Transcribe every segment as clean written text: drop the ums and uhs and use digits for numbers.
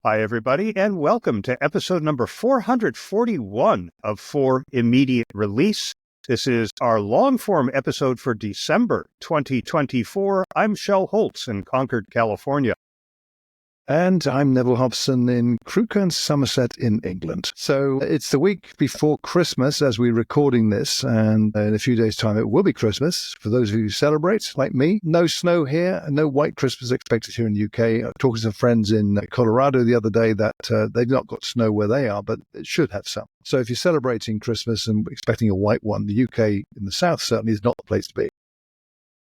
Hi, everybody, and welcome to episode number 441 of For Immediate Release. This is our long-form episode for December 2024. I'm Shel Holtz in Concord, California. And I'm Neville Hobson in Crewkerne, Somerset in England. So it's the week before Christmas as we're recording this, and in a few days' time it will be Christmas. For those of you who celebrate, like me, no snow here, no white Christmas expected here in the UK. Talking to some friends in Colorado the other day that they've not got snow where they are, but it should have some. So if you're celebrating Christmas and expecting a white one, the UK in the south certainly is not the place to be.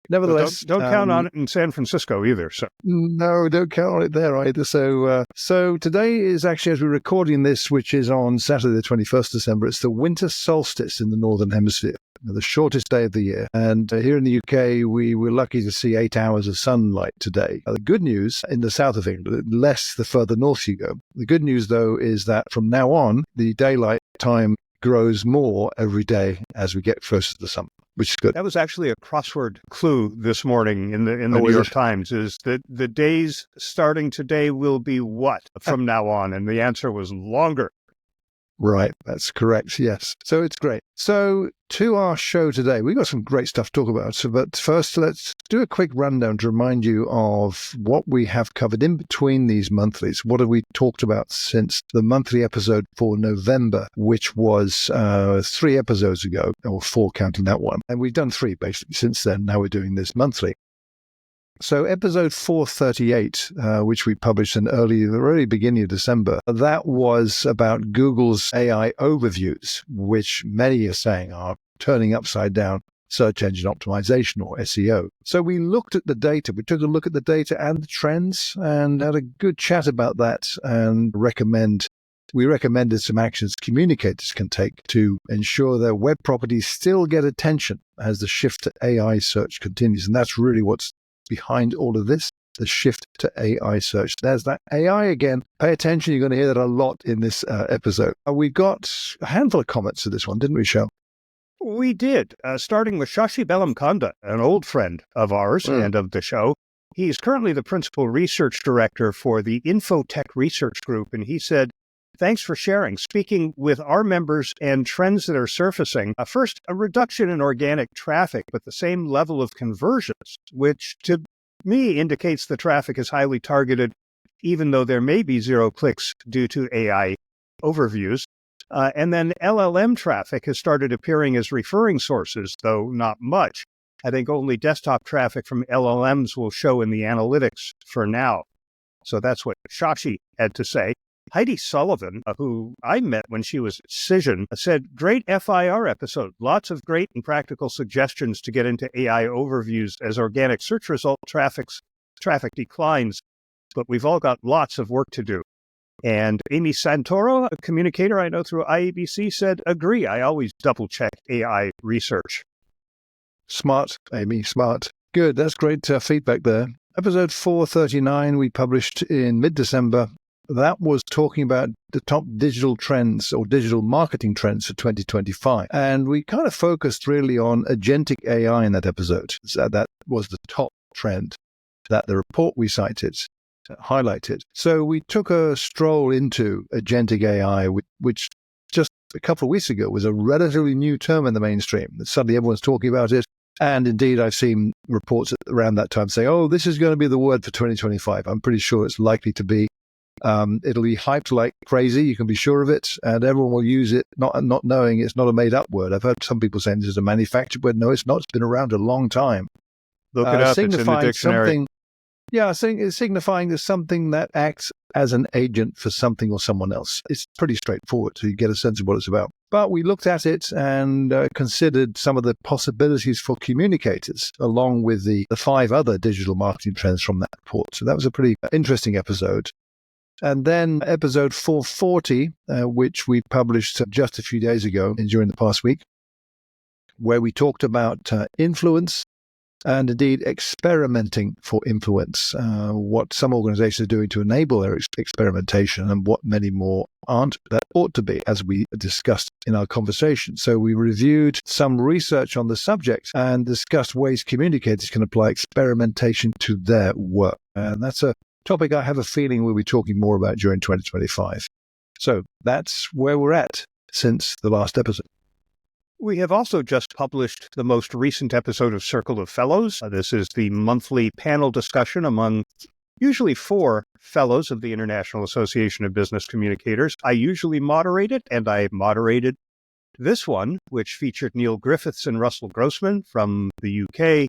Nevertheless, don't count on it in San Francisco either. So no, don't count on it there either. So today is actually, as we're recording this, which is on Saturday, the 21st December, it's the winter solstice in the Northern Hemisphere, the shortest day of the year. And here in the UK, we were lucky to see 8 hours of sunlight today. The good news in the south of England, less the further north you go. The good news, though, is that from now on, the daylight time grows more every day as we get closer to the summer, which is good. That was actually a crossword clue this morning in the New York Times, is that the days starting today will be what from now on? And the answer was longer. Right, that's correct, yes. So it's great. So to our show today, we've got some great stuff to talk about. But first, let's do a quick rundown to remind you of what we have covered in between these monthlies. What have we talked about since the monthly episode for November, which was 3 episodes ago, or 4 counting that one. And we've done 3 basically since then. Now we're doing this monthly. So episode 438, which we published in the early beginning of December, that was about Google's AI overviews, which many are saying are turning upside down search engine optimization, or SEO. So we looked at the data. We took a look at the data and the trends and had a good chat about that and we recommended some actions communicators can take to ensure their web properties still get attention as the shift to AI search continues. And that's really what's behind all of this, the shift to AI search. There's that AI again. Pay attention. You're going to hear that a lot in this episode. We got a handful of comments to this one, didn't we, Shel? We did, starting with Shashi Bellamkonda, an old friend of ours and of the show. He's currently the principal research director for the Infotech Research Group, and he said, "Thanks for sharing. Speaking with our members and trends that are surfacing, first, a reduction in organic traffic, but the same level of conversions, which to me indicates the traffic is highly targeted, even though there may be 0 clicks due to AI overviews. And then LLM traffic has started appearing as referring sources, though not much. I think only desktop traffic from LLMs will show in the analytics for now." So that's what Shashi had to say. Heidi Sullivan, who I met when she was at Cision, said, "Great FIR episode. Lots of great and practical suggestions to get into AI overviews as organic search result traffic declines, but we've all got lots of work to do." And Amy Santoro, a communicator I know through IABC, said, "Agree. I always double-check AI research." Smart, Amy, smart. Good, that's great feedback there. Episode 439 we published in mid-December. That was talking about the top digital trends or digital marketing trends for 2025. And we kind of focused really on agentic AI in that episode. So that was the top trend that the report we cited highlighted. So we took a stroll into agentic AI, which just a couple of weeks ago was a relatively new term in the mainstream. Suddenly everyone's talking about it. And indeed, I've seen reports around that time saying, oh, this is going to be the word for 2025. I'm pretty sure it's likely to be. It'll be hyped like crazy, you can be sure of it, and everyone will use it, not knowing it's not a made-up word. I've heard some people saying this is a manufactured word. No, it's not. It's been around a long time. Look it up, it's in the dictionary. It's signifying there's something that acts as an agent for something or someone else. It's pretty straightforward, so you get a sense of what it's about. But we looked at it and considered some of the possibilities for communicators, along with the 5 other digital marketing trends from that report. So that was a pretty interesting episode. And then episode 440, which we published just a few days ago during the past week, where we talked about influence and indeed experimenting for influence, what some organizations are doing to enable their experimentation and what many more aren't that ought to be, as we discussed in our conversation. So we reviewed some research on the subject and discussed ways communicators can apply experimentation to their work. And that's a topic I have a feeling we'll be talking more about during 2025. So that's where we're at since the last episode. We have also just published the most recent episode of Circle of Fellows. This is the monthly panel discussion among usually 4 fellows of the International Association of Business Communicators. I usually moderate it, and I moderated this one, which featured Neil Griffiths and Russell Grossman from the UK,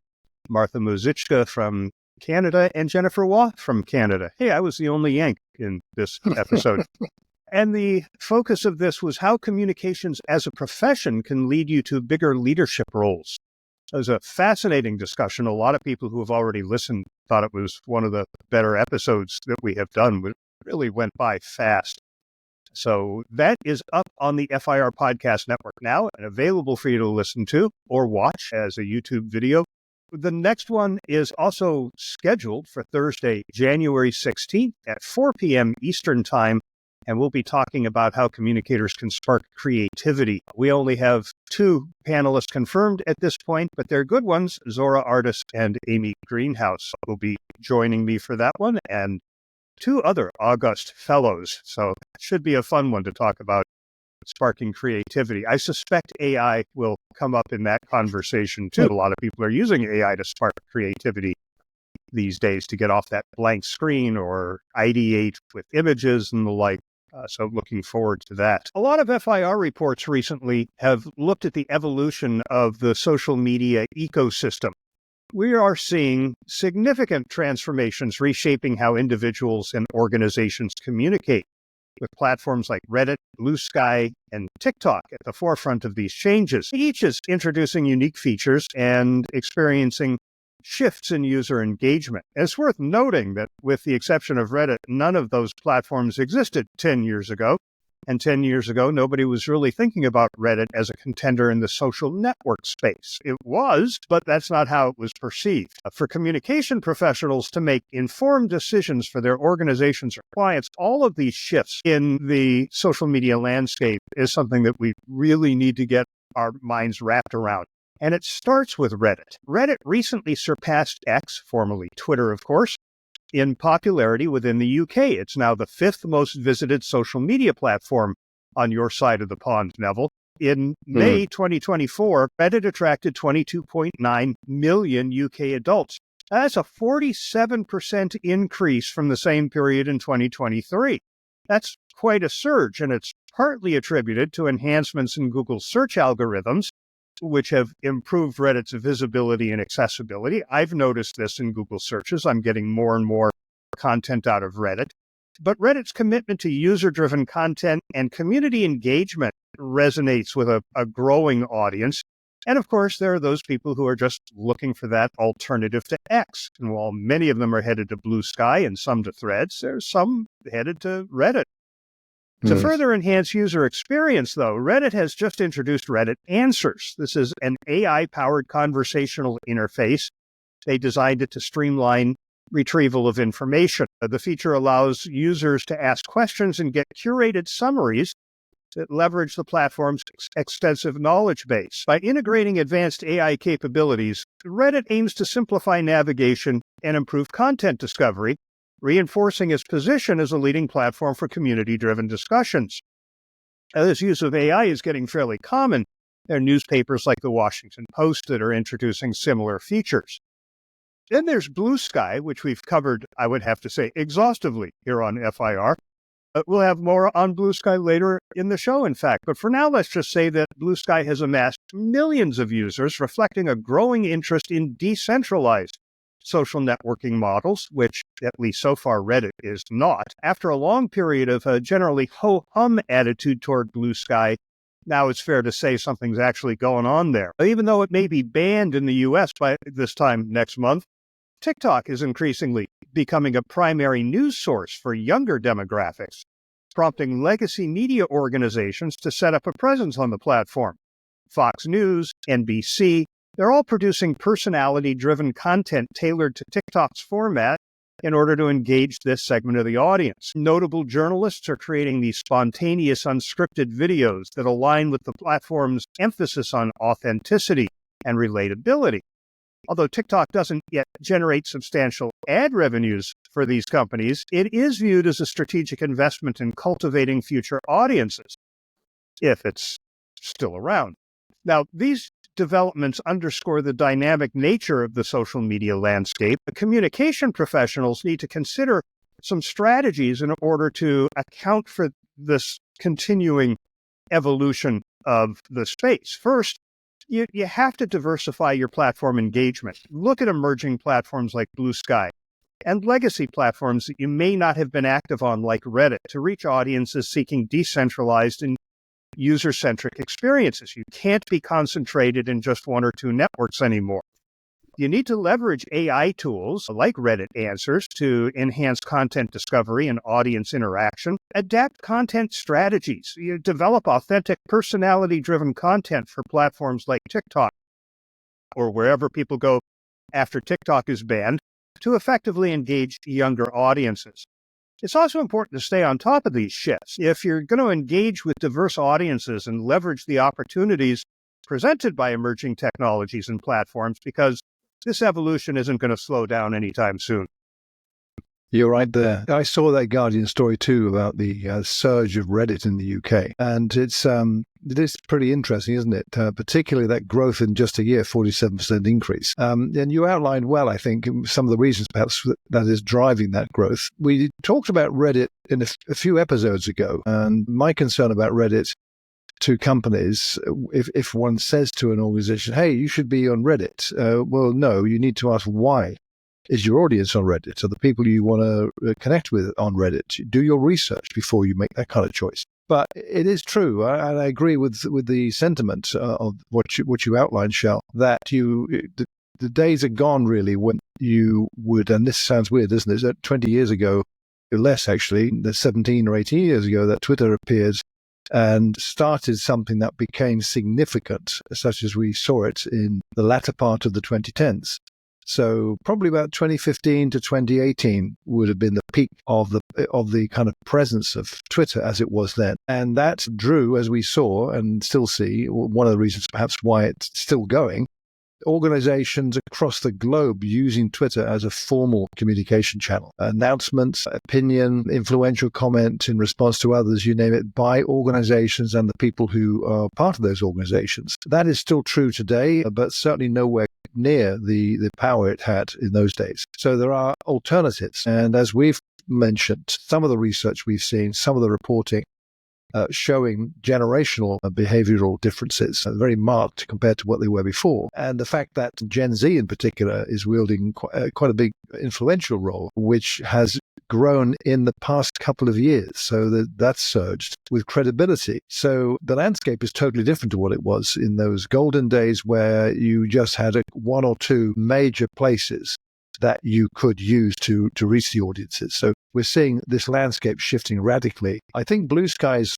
Martha Muzichka from Canada, and Jennifer Waugh from Canada. Hey, I was the only Yank in this episode. And the focus of this was how communications as a profession can lead you to bigger leadership roles. It was a fascinating discussion. A lot of people who have already listened thought it was one of the better episodes that we have done. It really went by fast. So that is up on the FIR Podcast Network now and available for you to listen to or watch as a YouTube video. The next one is also scheduled for Thursday, January 16th at 4 p.m. Eastern Time. And we'll be talking about how communicators can spark creativity. We only have 2 panelists confirmed at this point, but they're good ones. Zora Artis and Amy Greenhouse will be joining me for that one, and 2 other August fellows. So it should be a fun one to talk about sparking creativity. I suspect AI will come up in that conversation too. A lot of people are using AI to spark creativity these days to get off that blank screen or ideate with images and the like. So looking forward to that. A lot of FIR reports recently have looked at the evolution of the social media ecosystem. We are seeing significant transformations reshaping how individuals and organizations communicate, with platforms like Reddit, Blue Sky, and TikTok at the forefront of these changes. Each is introducing unique features and experiencing shifts in user engagement. It's worth noting that with the exception of Reddit, none of those platforms existed 10 years ago. And 10 years ago, nobody was really thinking about Reddit as a contender in the social network space. It was, but that's not how it was perceived. For communication professionals to make informed decisions for their organizations or clients, all of these shifts in the social media landscape is something that we really need to get our minds wrapped around. And it starts with Reddit. Reddit recently surpassed X, formerly Twitter, of course, in popularity within the UK. It's now the 5th most visited social media platform on your side of the pond, Neville. In May 2024, Reddit attracted 22.9 million UK adults. That's a 47% increase from the same period in 2023. That's quite a surge, and it's partly attributed to enhancements in Google's search algorithms, which have improved Reddit's visibility and accessibility. I've noticed this in Google searches. I'm getting more and more content out of Reddit. But Reddit's commitment to user-driven content and community engagement resonates with a growing audience. And of course, there are those people who are just looking for that alternative to X. And while many of them are headed to Blue Sky and some to Threads, there's some headed to Reddit. To further enhance user experience, though, Reddit has just introduced Reddit Answers. This is an AI-powered conversational interface. They designed it to streamline retrieval of information. The feature allows users to ask questions and get curated summaries that leverage the platform's extensive knowledge base. By integrating advanced AI capabilities, Reddit aims to simplify navigation and improve content discovery, reinforcing its position as a leading platform for community-driven discussions. This use of AI is getting fairly common. There are newspapers like the Washington Post that are introducing similar features. Then there's Blue Sky, which we've covered, I would have to say, exhaustively here on FIR. We'll have more on Blue Sky later in the show, in fact. But for now, let's just say that Blue Sky has amassed millions of users, reflecting a growing interest in decentralized social networking models, which, at least so far, Reddit is not. After a long period of a generally ho-hum attitude toward Blue Sky, now it's fair to say something's actually going on there. Even though it may be banned in the US by this time next month, TikTok is increasingly becoming a primary news source for younger demographics, prompting legacy media organizations to set up a presence on the platform. Fox News, NBC, they're all producing personality-driven content tailored to TikTok's format in order to engage this segment of the audience. Notable journalists are creating these spontaneous, unscripted videos that align with the platform's emphasis on authenticity and relatability. Although TikTok doesn't yet generate substantial ad revenues for these companies, it is viewed as a strategic investment in cultivating future audiences, if it's still around. Now, these developments underscore the dynamic nature of the social media landscape. The communication professionals need to consider some strategies in order to account for this continuing evolution of the space. First, you have to diversify your platform engagement. Look at emerging platforms like Blue Sky and legacy platforms that you may not have been active on, like Reddit, to reach audiences seeking decentralized and user-centric experiences. You can't be concentrated in just one or two networks anymore. You need to leverage AI tools like Reddit Answers to enhance content discovery and audience interaction. Adapt content strategies. You develop authentic, personality-driven content for platforms like TikTok or wherever people go after TikTok is banned to effectively engage younger audiences. It's also important to stay on top of these shifts. If you're going to engage with diverse audiences and leverage the opportunities presented by emerging technologies and platforms, because this evolution isn't going to slow down anytime soon. You're right there. I saw that Guardian story too about the surge of Reddit in the UK. And it is pretty interesting, isn't it? Particularly that growth in just a year, 47% increase. And you outlined well, I think, some of the reasons perhaps that is driving that growth. We talked about Reddit in a few episodes ago. And my concern about Reddit to companies, if one says to an organization, hey, you should be on Reddit. Well, no, you need to ask why. Is your audience on Reddit? Are the people you want to connect with on Reddit? Do your research before you make that kind of choice. But it is true, and I agree with the sentiment of what you outlined, Shell, that the days are gone really when you would, and this sounds weird, isn't it? 20 years ago, less actually, 17 or 18 years ago, that Twitter appeared and started something that became significant, such as we saw it in the latter part of the 2010s. So probably about 2015 to 2018 would have been the peak of the kind of presence of Twitter as it was then. And that drew, as we saw and still see, one of the reasons perhaps why it's still going, organizations across the globe using Twitter as a formal communication channel. Announcements, opinion, influential comment in response to others, you name it, by organizations and the people who are part of those organizations. That is still true today, but certainly nowhere near the power it had in those days. So there are alternatives. And as we've mentioned, some of the research we've seen, some of the reporting showing generational behavioral differences, very marked compared to what they were before. And the fact that Gen Z in particular is wielding quite a big influential role, which has grown in the past couple of years. So that's surged with credibility. So the landscape is totally different to what it was in those golden days where you just had one or two major places that you could use to reach the audiences. So we're seeing this landscape shifting radically. I think Blue Sky is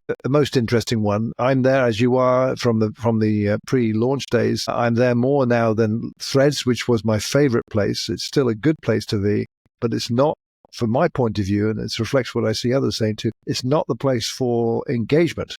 the most interesting one. I'm there as you are from the pre-launch days. I'm there more now than Threads, which was my favorite place. It's still a good place to be, but it's not, from my point of view, and it reflects what I see others saying too, it's not the place for engagement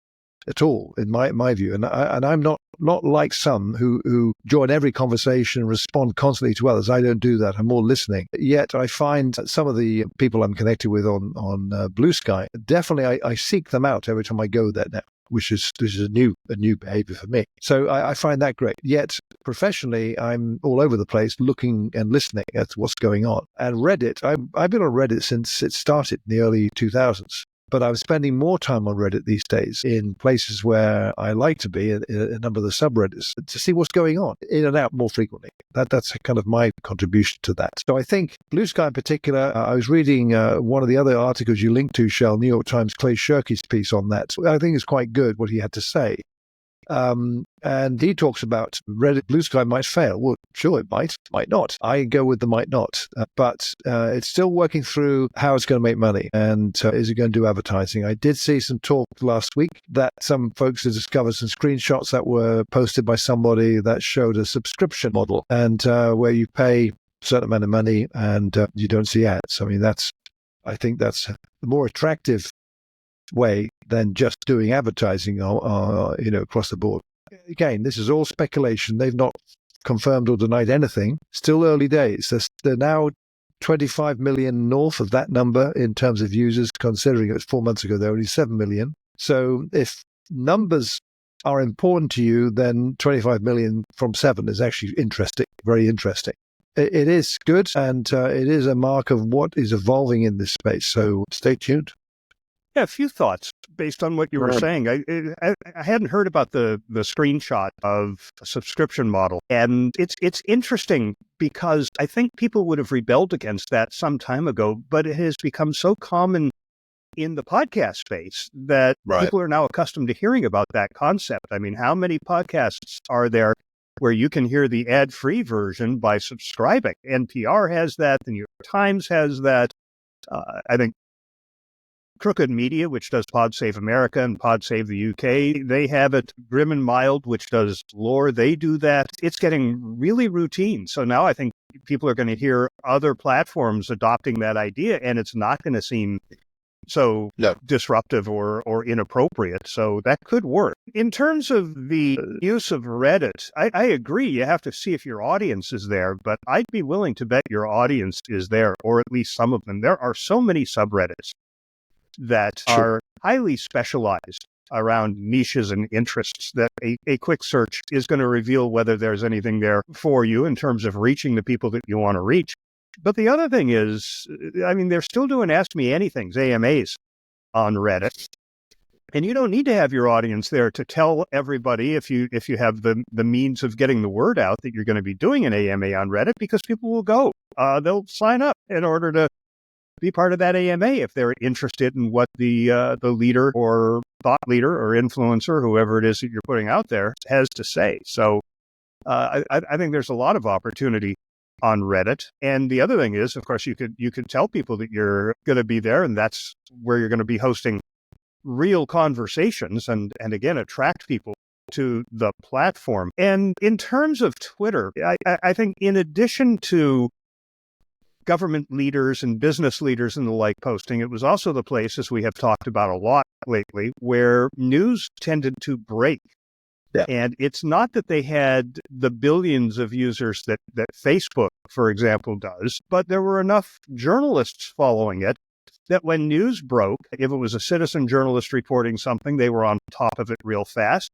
at all, in my view. And I'm not like some who join every conversation and respond constantly to others. I don't do that. I'm more listening. Yet I find some of the people I'm connected with on Blue Sky, definitely I seek them out every time I go there now, which is a new behavior for me. So I find that great. Yet professionally, I'm all over the place looking and listening at what's going on. And Reddit, I've been on Reddit since it started in the early 2000s. But I'm spending more time on Reddit these days in places where I like to be, in a number of the subreddits, to see what's going on, in and out more frequently. That's kind of my contribution to that. So I think Blue Sky in particular, I was reading one of the other articles you linked to, Shell, New York Times, Clay Shirky's piece on that. I think it's quite good what he had to say. And he talks about Reddit Blue Sky might fail. Well, sure, it might not. I go with the might not. But it's still working through how it's going to make money and is it going to do advertising. I did see some talk last week that some folks had discovered some screenshots that were posted by somebody that showed a subscription model and where you pay a certain amount of money and you don't see ads. I mean, I think that's the more attractive way than just doing advertising across the board. Again, this is all speculation. They've not confirmed or denied anything. Still early days. They're now 25 million north of that number in terms of users, considering it was 4 months ago, there were only 7 million. So if numbers are important to you, then 25 million from 7 is actually interesting, very interesting. It is good, and it is a mark of what is evolving in this space. So stay tuned. Yeah, a few thoughts based on what you were saying. I hadn't heard about the screenshot of a subscription model. And it's interesting because I think people would have rebelled against that some time ago, but it has become so common in the podcast space that people are now accustomed to hearing about that concept. I mean, how many podcasts are there where you can hear the ad-free version by subscribing? NPR has that. The New York Times has that. I think Crooked Media, which does Pod Save America and Pod Save the UK, they have it. Grim and Mild, which does lore, they do that. It's getting really routine. So now I think people are going to hear other platforms adopting that idea, and it's not going to seem so disruptive or inappropriate. So that could work. In terms of the use of Reddit, I agree. You have to see if your audience is there, but I'd be willing to bet your audience is there, or at least some of them. There are so many subreddits that are highly specialized around niches and interests that a quick search is going to reveal whether there's anything there for you in terms of reaching the people that you want to reach. But the other thing is, I mean, they're still doing Ask Me Anythings, AMAs, on Reddit. And you don't need to have your audience there to tell everybody if you have the means of getting the word out that you're going to be doing an AMA on Reddit, because people will go. They'll sign up in order to be part of that AMA if they're interested in what the leader or thought leader or influencer, whoever it is that you're putting out there, has to say. So I think there's a lot of opportunity on Reddit. And the other thing is, of course, you could tell people that you're going to be there, and that's where you're going to be hosting real conversations and again, attract people to the platform. And in terms of Twitter, I think in addition to government leaders and business leaders and the like posting, it was also the place, as we have talked about a lot lately, where news tended to break. And it's not that they had the billions of users that Facebook, for example, does, but there were enough journalists following it that when news broke, if it was a citizen journalist reporting something, they were on top of it real fast.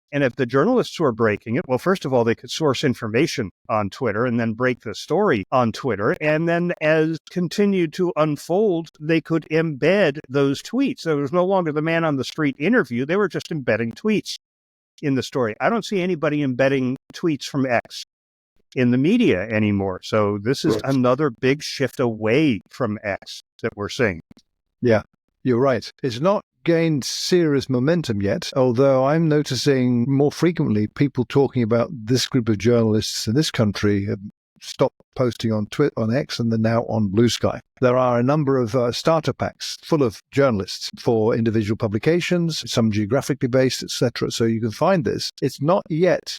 And if the journalists were breaking it, well, first of all, they could source information on Twitter and then break the story on Twitter. And then as continued to unfold, they could embed those tweets. So it was no longer the man on the street interview. They were just embedding tweets in the story. I don't see anybody embedding tweets from X in the media anymore. So this is another big shift away from X that we're seeing. Yeah, you're right. It's not gained serious momentum yet, although I'm noticing more frequently people talking about this group of journalists in this country have stopped posting on X, and they're now on Blue Sky. There are a number of starter packs full of journalists for individual publications, some geographically based, etc. So you can find this. It's not yet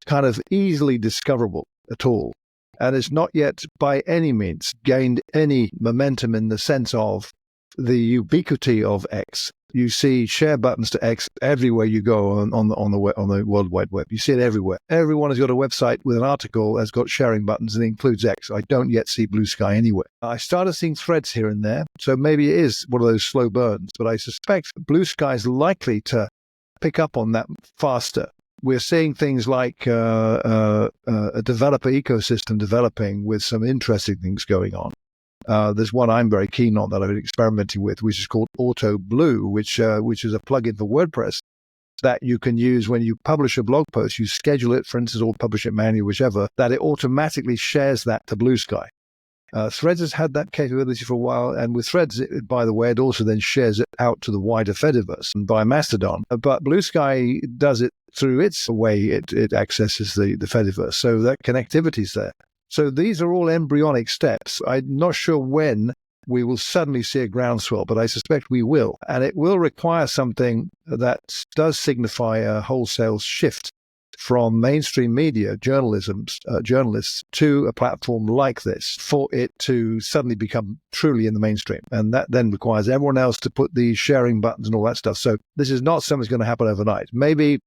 kind of easily discoverable at all. And it's not yet by any means gained any momentum in the sense of the ubiquity of X. You see share buttons to X everywhere you go on the World Wide Web. You see it everywhere. Everyone has got a website with an article has got sharing buttons and it includes X. I don't yet see Blue Sky anywhere. I started seeing threads here and there, so maybe it is one of those slow burns, but I suspect Blue Sky is likely to pick up on that faster. We're seeing things like a developer ecosystem developing with some interesting things going on. There's one I'm very keen on that I've been experimenting with, which is called Auto Blue, which is a plugin for WordPress that you can use when you publish a blog post. You schedule it, for instance, or publish it manually, whichever, that it automatically shares that to Blue Sky. Threads has had that capability for a while, and with Threads, by the way, it also then shares it out to the wider Fediverse and by Mastodon. But Blue Sky does it through its way it accesses the Fediverse, so that connectivity is there. So these are all embryonic steps. I'm not sure when we will suddenly see a groundswell, but I suspect we will. And it will require something that does signify a wholesale shift from mainstream media, journalists, to a platform like this for it to suddenly become truly in the mainstream. And that then requires everyone else to put the sharing buttons and all that stuff. So this is not something that's going to happen overnight. Maybe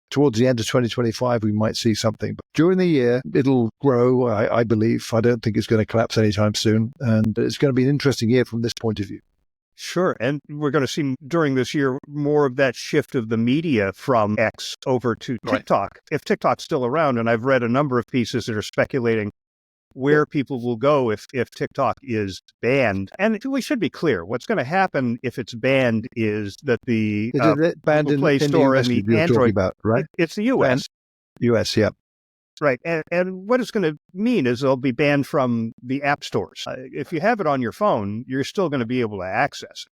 towards the end of 2025, we might see something. But during the year, it'll grow, I believe. I don't think it's going to collapse anytime soon. And it's going to be an interesting year from this point of view. Sure. And we're going to see during this year more of that shift of the media from X over to TikTok. Right. If TikTok's still around, and I've read a number of pieces that are speculating where people will go if TikTok is banned. And we should be clear, what's going to happen if it's banned is that the banned Google Play Store and the Android, about, right? It's the U.S. U.S., yeah. Right. And what it's going to mean is they'll be banned from the app stores. If you have it on your phone, you're still going to be able to access it.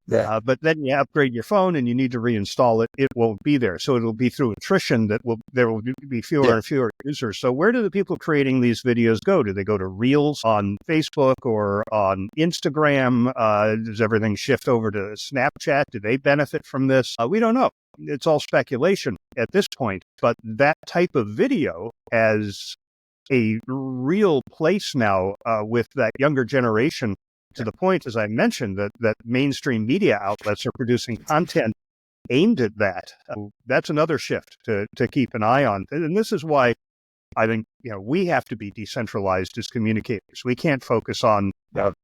Yeah. But then you upgrade your phone and you need to reinstall it. It won't be there. So it'll be through attrition that there will be fewer and fewer users. So where do the people creating these videos go? Do they go to Reels on Facebook or on Instagram? Does everything shift over to Snapchat? Do they benefit from this? We don't know. It's all speculation at this point. But that type of video has a real place now with that younger generation, to the point, as I mentioned, that mainstream media outlets are producing content aimed at that. That's another shift to keep an eye on. And this is why I think we have to be decentralized as communicators. We can't focus on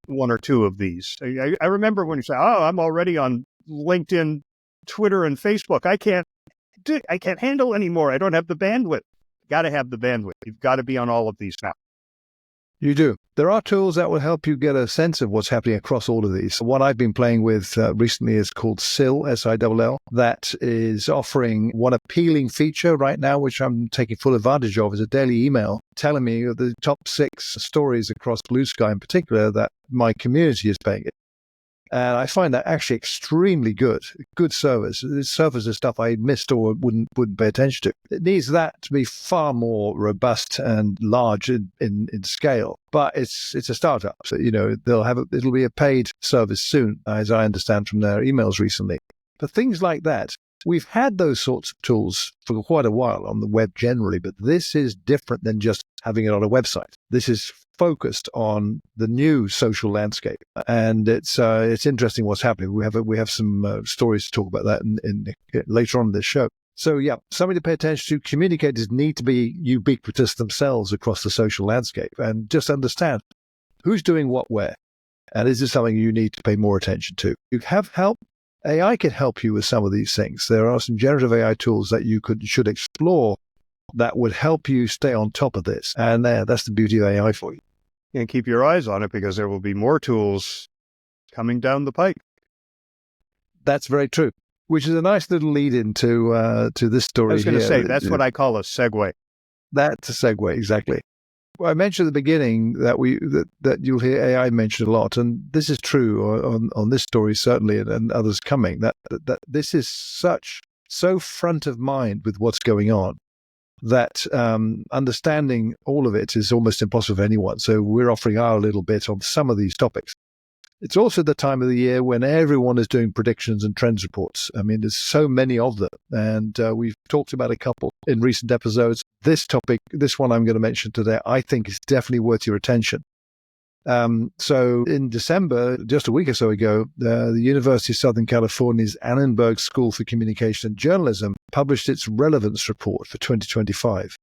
one or two of these. I remember when you say, "Oh, I'm already on LinkedIn, Twitter, and Facebook. I can't handle anymore. I don't have the bandwidth." Got to have the bandwidth. You've got to be on all of these now. You do. There are tools that will help you get a sense of what's happening across all of these. One I've been playing with recently is called SILL, SILL. That is offering one appealing feature right now, which I'm taking full advantage of, is a daily email telling me the top 6 stories across Blue Sky in particular that my community is paying it. And I find that actually extremely good service. This service is stuff I missed or wouldn't pay attention to. It needs that to be far more robust and large in scale. But it's a startup, so it'll be a paid service soon, as I understand from their emails recently. But things like that, we've had those sorts of tools for quite a while on the web generally, but this is different than just having it on a website. This is focused on the new social landscape, and it's interesting what's happening. We have some stories to talk about that in later on in this show. So something to pay attention to. Communicators need to be ubiquitous themselves across the social landscape and just understand who's doing what where, and is this something you need to pay more attention to. You have help. AI can help you with some of these things. There are some generative AI tools that you should explore that would help you stay on top of this, and that's the beauty of AI for you. And keep your eyes on it, because there will be more tools coming down the pike. That's very true, which is a nice little lead into to this story. I was going to say, that's what what I call a segue. That's a segue, exactly. Well, I mentioned at the beginning that you'll hear AI mentioned a lot, and this is true on this story certainly, and others coming. That this is so front of mind with what's going on, that understanding all of it is almost impossible for anyone. So we're offering our little bit on some of these topics. It's also the time of the year when everyone is doing predictions and trends reports. I mean, there's so many of them, and we've talked about a couple in recent episodes. This one I'm going to mention today, I think is definitely worth your attention. So in December, just a week or so ago, the University of Southern California's Annenberg School for Communication and Journalism published its relevance report for 2025.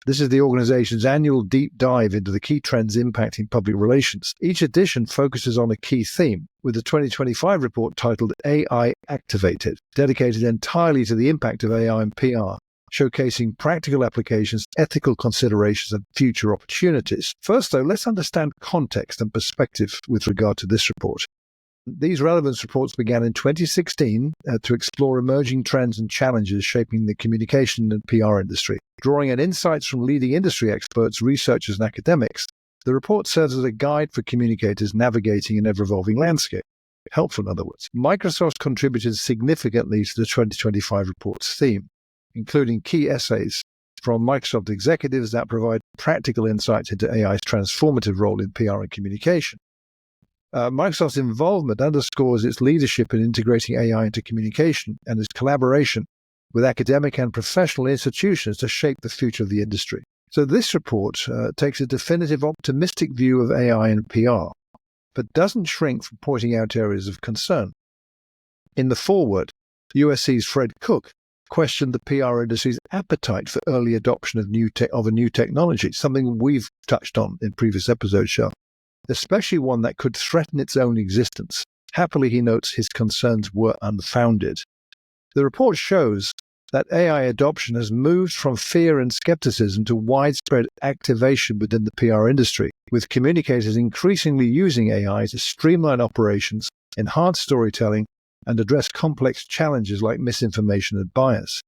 This is the organization's annual deep dive into the key trends impacting public relations. Each edition focuses on a key theme, with the 2025 report titled AI Activated, dedicated entirely to the impact of AI and PR, showcasing practical applications, ethical considerations, and future opportunities. First, though, let's understand context and perspective with regard to this report. These relevance reports began in 2016 to explore emerging trends and challenges shaping the communication and PR industry. Drawing on insights from leading industry experts, researchers, and academics, the report serves as a guide for communicators navigating an ever-evolving landscape. Helpful, in other words. Microsoft contributed significantly to the 2025 report's theme, including key essays from Microsoft executives that provide practical insights into AI's transformative role in PR and communication. Microsoft's involvement underscores its leadership in integrating AI into communication and its collaboration with academic and professional institutions to shape the future of the industry. So this report takes a definitive optimistic view of AI and PR, but doesn't shrink from pointing out areas of concern. In the foreword, USC's Fred Cook questioned the PR industry's appetite for early adoption of a new technology, something we've touched on in previous episodes, Shah, especially one that could threaten its own existence. Happily, he notes his concerns were unfounded. The report shows that AI adoption has moved from fear and skepticism to widespread activation within the PR industry, with communicators increasingly using AI to streamline operations, enhance storytelling, and address complex challenges like misinformation and bias.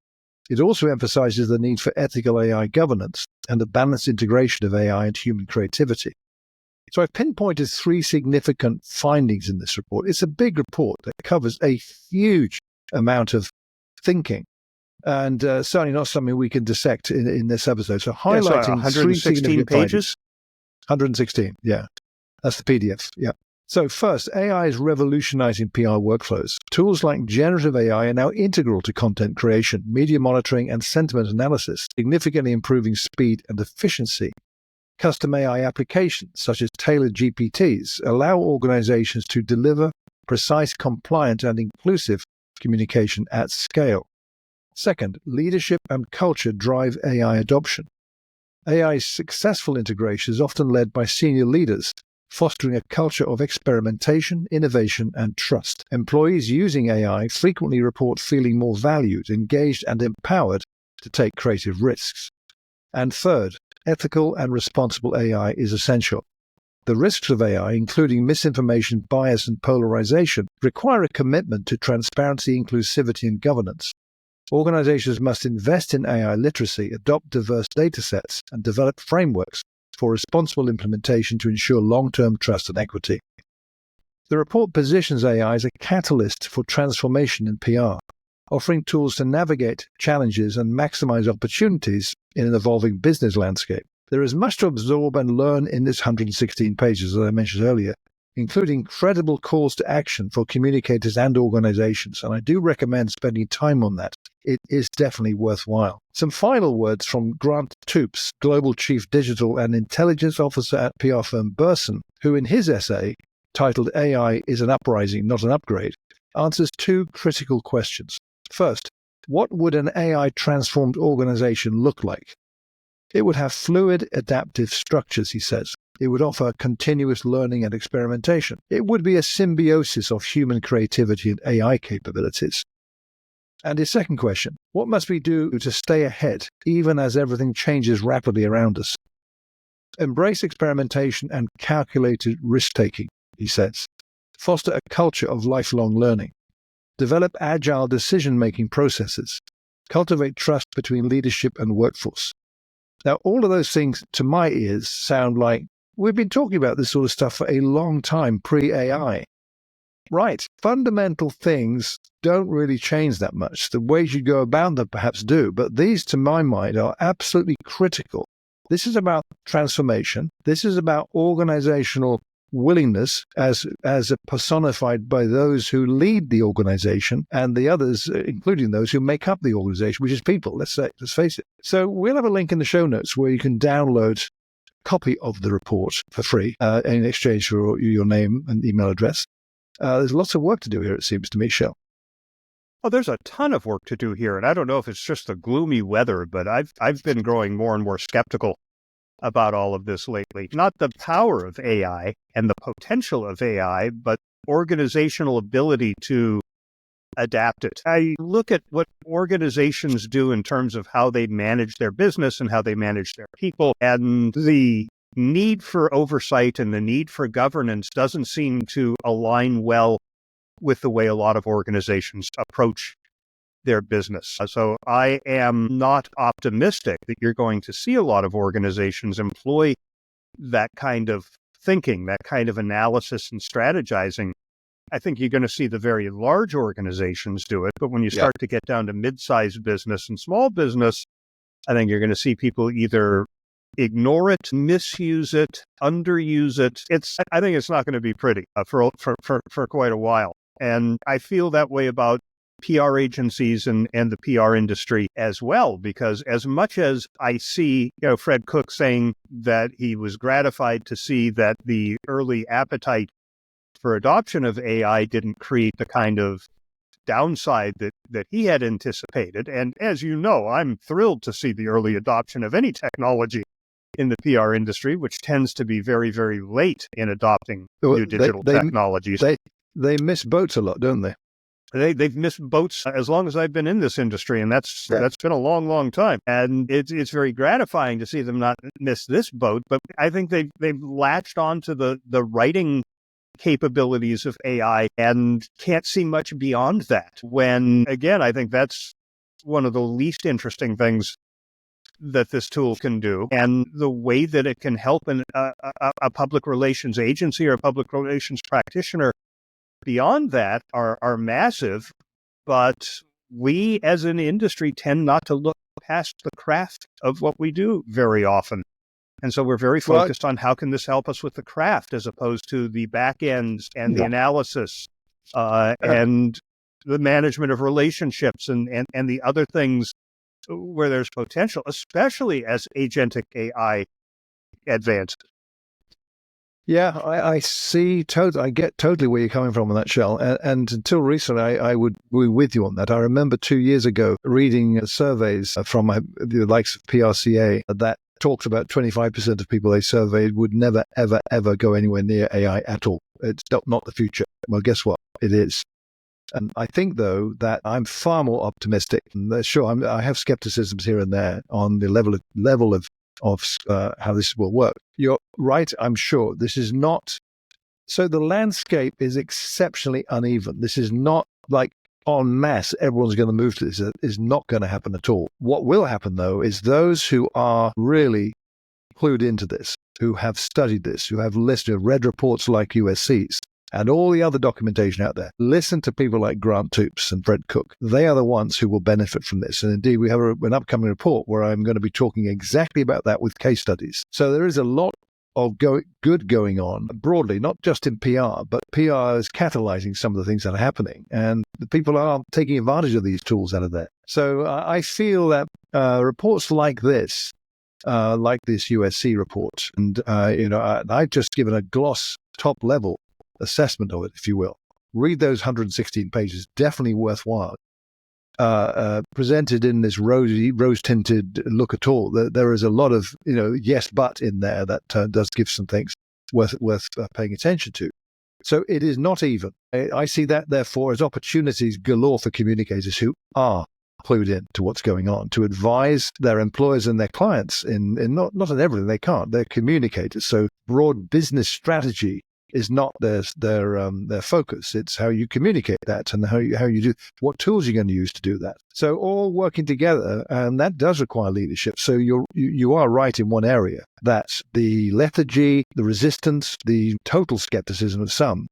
It also emphasizes the need for ethical AI governance and a balanced integration of AI and human creativity. So I've pinpointed 3 significant findings in this report. It's a big report that covers a huge amount of thinking, and certainly not something we can dissect in this episode. So highlighting 116 pages? 116, yeah. That's the PDF, yeah. So first, AI is revolutionizing PR workflows. Tools like generative AI are now integral to content creation, media monitoring, and sentiment analysis, significantly improving speed and efficiency. Custom AI applications, such as tailored GPTs, allow organizations to deliver precise, compliant, and inclusive communication at scale. Second, leadership and culture drive AI adoption. AI's successful integration is often led by senior leaders, fostering a culture of experimentation, innovation, and trust. Employees using AI frequently report feeling more valued, engaged, and empowered to take creative risks. And third, ethical and responsible AI is essential. The risks of AI, including misinformation, bias, and polarization, require a commitment to transparency, inclusivity, and governance. Organizations must invest in AI literacy, adopt diverse datasets, and develop frameworks for responsible implementation to ensure long-term trust and equity. The report positions AI as a catalyst for transformation in PR, offering tools to navigate challenges and maximize opportunities in an evolving business landscape. There is much to absorb and learn in this 116 pages, as I mentioned earlier, including credible calls to action for communicators and organizations, and I do recommend spending time on that. It is definitely worthwhile. Some final words from Grant Toops, Global Chief Digital and Intelligence Officer at PR firm Burson, who in his essay, titled AI is an Uprising, Not an Upgrade, answers 2 critical questions. First, what would an AI-transformed organization look like? It would have fluid, adaptive structures, he says. It would offer continuous learning and experimentation. It would be a symbiosis of human creativity and AI capabilities. And his second question, what must we do to stay ahead, even as everything changes rapidly around us? Embrace experimentation and calculated risk-taking, he says. Foster a culture of lifelong learning. Develop agile decision-making processes. Cultivate trust between leadership and workforce. Now, all of those things, to my ears, sound like we've been talking about this sort of stuff for a long time, pre-AI. Right. Fundamental things don't really change that much. The ways you go about them perhaps do, but these, to my mind, are absolutely critical. This is about transformation. This is about organizational willingness as personified by those who lead the organization and the others, including those who make up the organization, which is people, let's face it. So we'll have a link in the show notes where you can download a copy of the report for free in exchange for your name and email address. There's lots of work to do here, it seems to me, Shell. Oh, there's a ton of work to do here, and I don't know if it's just the gloomy weather, but I've been growing more and more skeptical about all of this lately. Not the power of AI and the potential of AI, but organizational ability to adapt it. I look at what organizations do in terms of how they manage their business and how they manage their people, and the need for oversight and the need for governance doesn't seem to align well with the way a lot of organizations approach their business. So I am not optimistic that you're going to see a lot of organizations employ that kind of thinking, that kind of analysis and strategizing. I think you're going to see the very large organizations do it, but when you start to get down to mid-sized business and small business, I think you're going to see people either ignore it, misuse it, underuse it. I think it's not going to be pretty for quite a while. And I feel that way about PR agencies and the PR industry as well, because as much as I see, Fred Cook saying that he was gratified to see that the early appetite for adoption of AI didn't create the kind of downside that he had anticipated. And as you know, I'm thrilled to see the early adoption of any technology in the PR industry, which tends to be very, very late in adopting new digital technologies. They miss boats a lot, don't they? They've missed boats as long as I've been in this industry, and that's been a long, long time. And it's very gratifying to see them not miss this boat. But I think they've latched onto the writing capabilities of AI and can't see much beyond that. When, again, I think that's one of the least interesting things that this tool can do, and the way that it can help a public relations agency or a public relations practitioner beyond that are massive. But we as an industry tend not to look past the craft of what we do very often. And so we're very focused on how can this help us with the craft as opposed to the back ends and the analysis and the management of relationships and the other things where there's potential, especially as agentic AI advances. Yeah, I see. I get totally where you're coming from on that, Shell. And until recently, I would be with you on that. I remember 2 years ago reading surveys from the likes of PRCA that talked about 25% of people they surveyed would never, ever, ever go anywhere near AI at all. It's not the future. Well, guess what? It is. And I think, though, that I'm far more optimistic. Sure, I have skepticisms here and there on the level of how this will work. You're right, I'm sure. This is not... So the landscape is exceptionally uneven. This is not like en masse, everyone's going to move to this. It is not going to happen at all. What will happen, though, is those who are really clued into this, who have studied this, who have read reports like USC's, and all the other documentation out there, listen to people like Grant Toops and Fred Cook. They are the ones who will benefit from this. And indeed, we have an upcoming report where I'm going to be talking exactly about that with case studies. So there is a lot of good going on broadly, not just in PR, but PR is catalyzing some of the things that are happening. And the people are taking advantage of these tools out of there. So I feel that reports like this USC report, and I've just given a gloss top level assessment of it, if you will. Read those 116 pages, definitely worthwhile. Presented in this rose-tinted look at all. There is a lot of yes but in there that does give some things worth paying attention to. So it is not even. I see that therefore as opportunities galore for communicators who are clued in to what's going on, to advise their employers and their clients in not in everything. They can't. They're communicators. So broad business strategy is not their focus. It's how you communicate that and how you do, what tools you're going to use to do that. So all working together, and that does require leadership. So you are right in one area, that the lethargy, the resistance, the total skepticism of some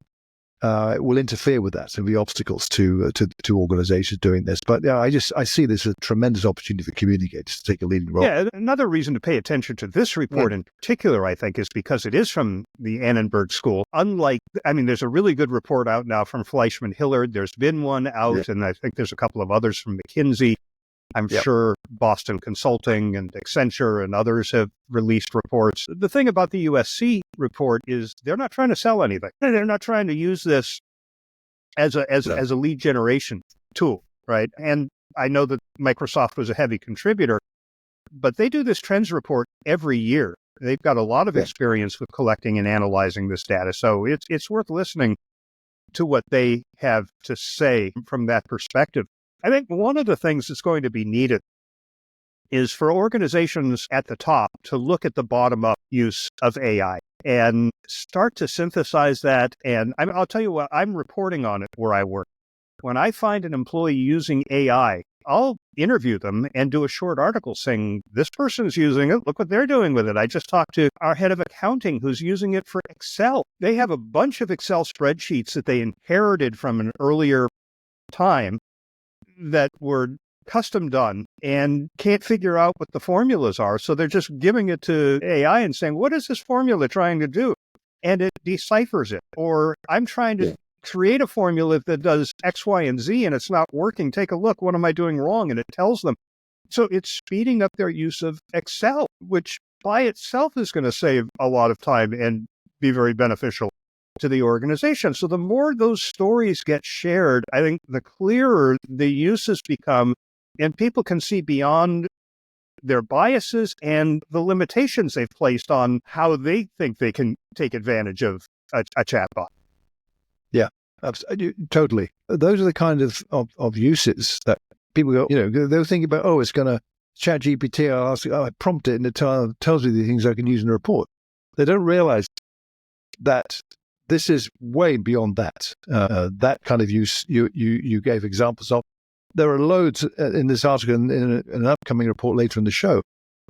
will interfere with that and be obstacles to organizations doing this. But I see this as a tremendous opportunity for communicators to take a leading role. Yeah, another reason to pay attention to this report in particular, I think, is because it is from the Annenberg School. There's a really good report out now from Fleischman Hillard. There's been one out, and I think there's a couple of others from McKinsey. I'm sure Boston Consulting and Accenture and others have released reports. The thing about the USC report is they're not trying to sell anything. They're not trying to use this as a lead generation tool, right? And I know that Microsoft was a heavy contributor, but they do this trends report every year. They've got a lot of experience with collecting and analyzing this data. So it's worth listening to what they have to say from that perspective. I think one of the things that's going to be needed is for organizations at the top to look at the bottom-up use of AI and start to synthesize that. And I'll tell you what, I'm reporting on it where I work. When I find an employee using AI, I'll interview them and do a short article saying, this person's using it. Look what they're doing with it. I just talked to our head of accounting who's using it for Excel. They have a bunch of Excel spreadsheets that they inherited from an earlier time that were custom done and can't figure out what the formulas are. So they're just giving it to AI and saying, what is this formula trying to do? And it deciphers it. Or I'm trying to create a formula that does X, Y, and Z, and it's not working. Take a look. What am I doing wrong? And it tells them. So it's speeding up their use of Excel, which by itself is going to save a lot of time and be very beneficial to the organization. So the more those stories get shared, I think the clearer the uses become, and people can see beyond their biases and the limitations they've placed on how they think they can take advantage of a chatbot. Yeah, totally. Those are the kind of uses that people go, they'll think about, it's going to chat GPT. I'll ask, I prompt it and it tells me the things I can use in a report. They don't realize that this is way beyond that. That kind of use you gave examples of. There are loads in this article in an upcoming report later in the show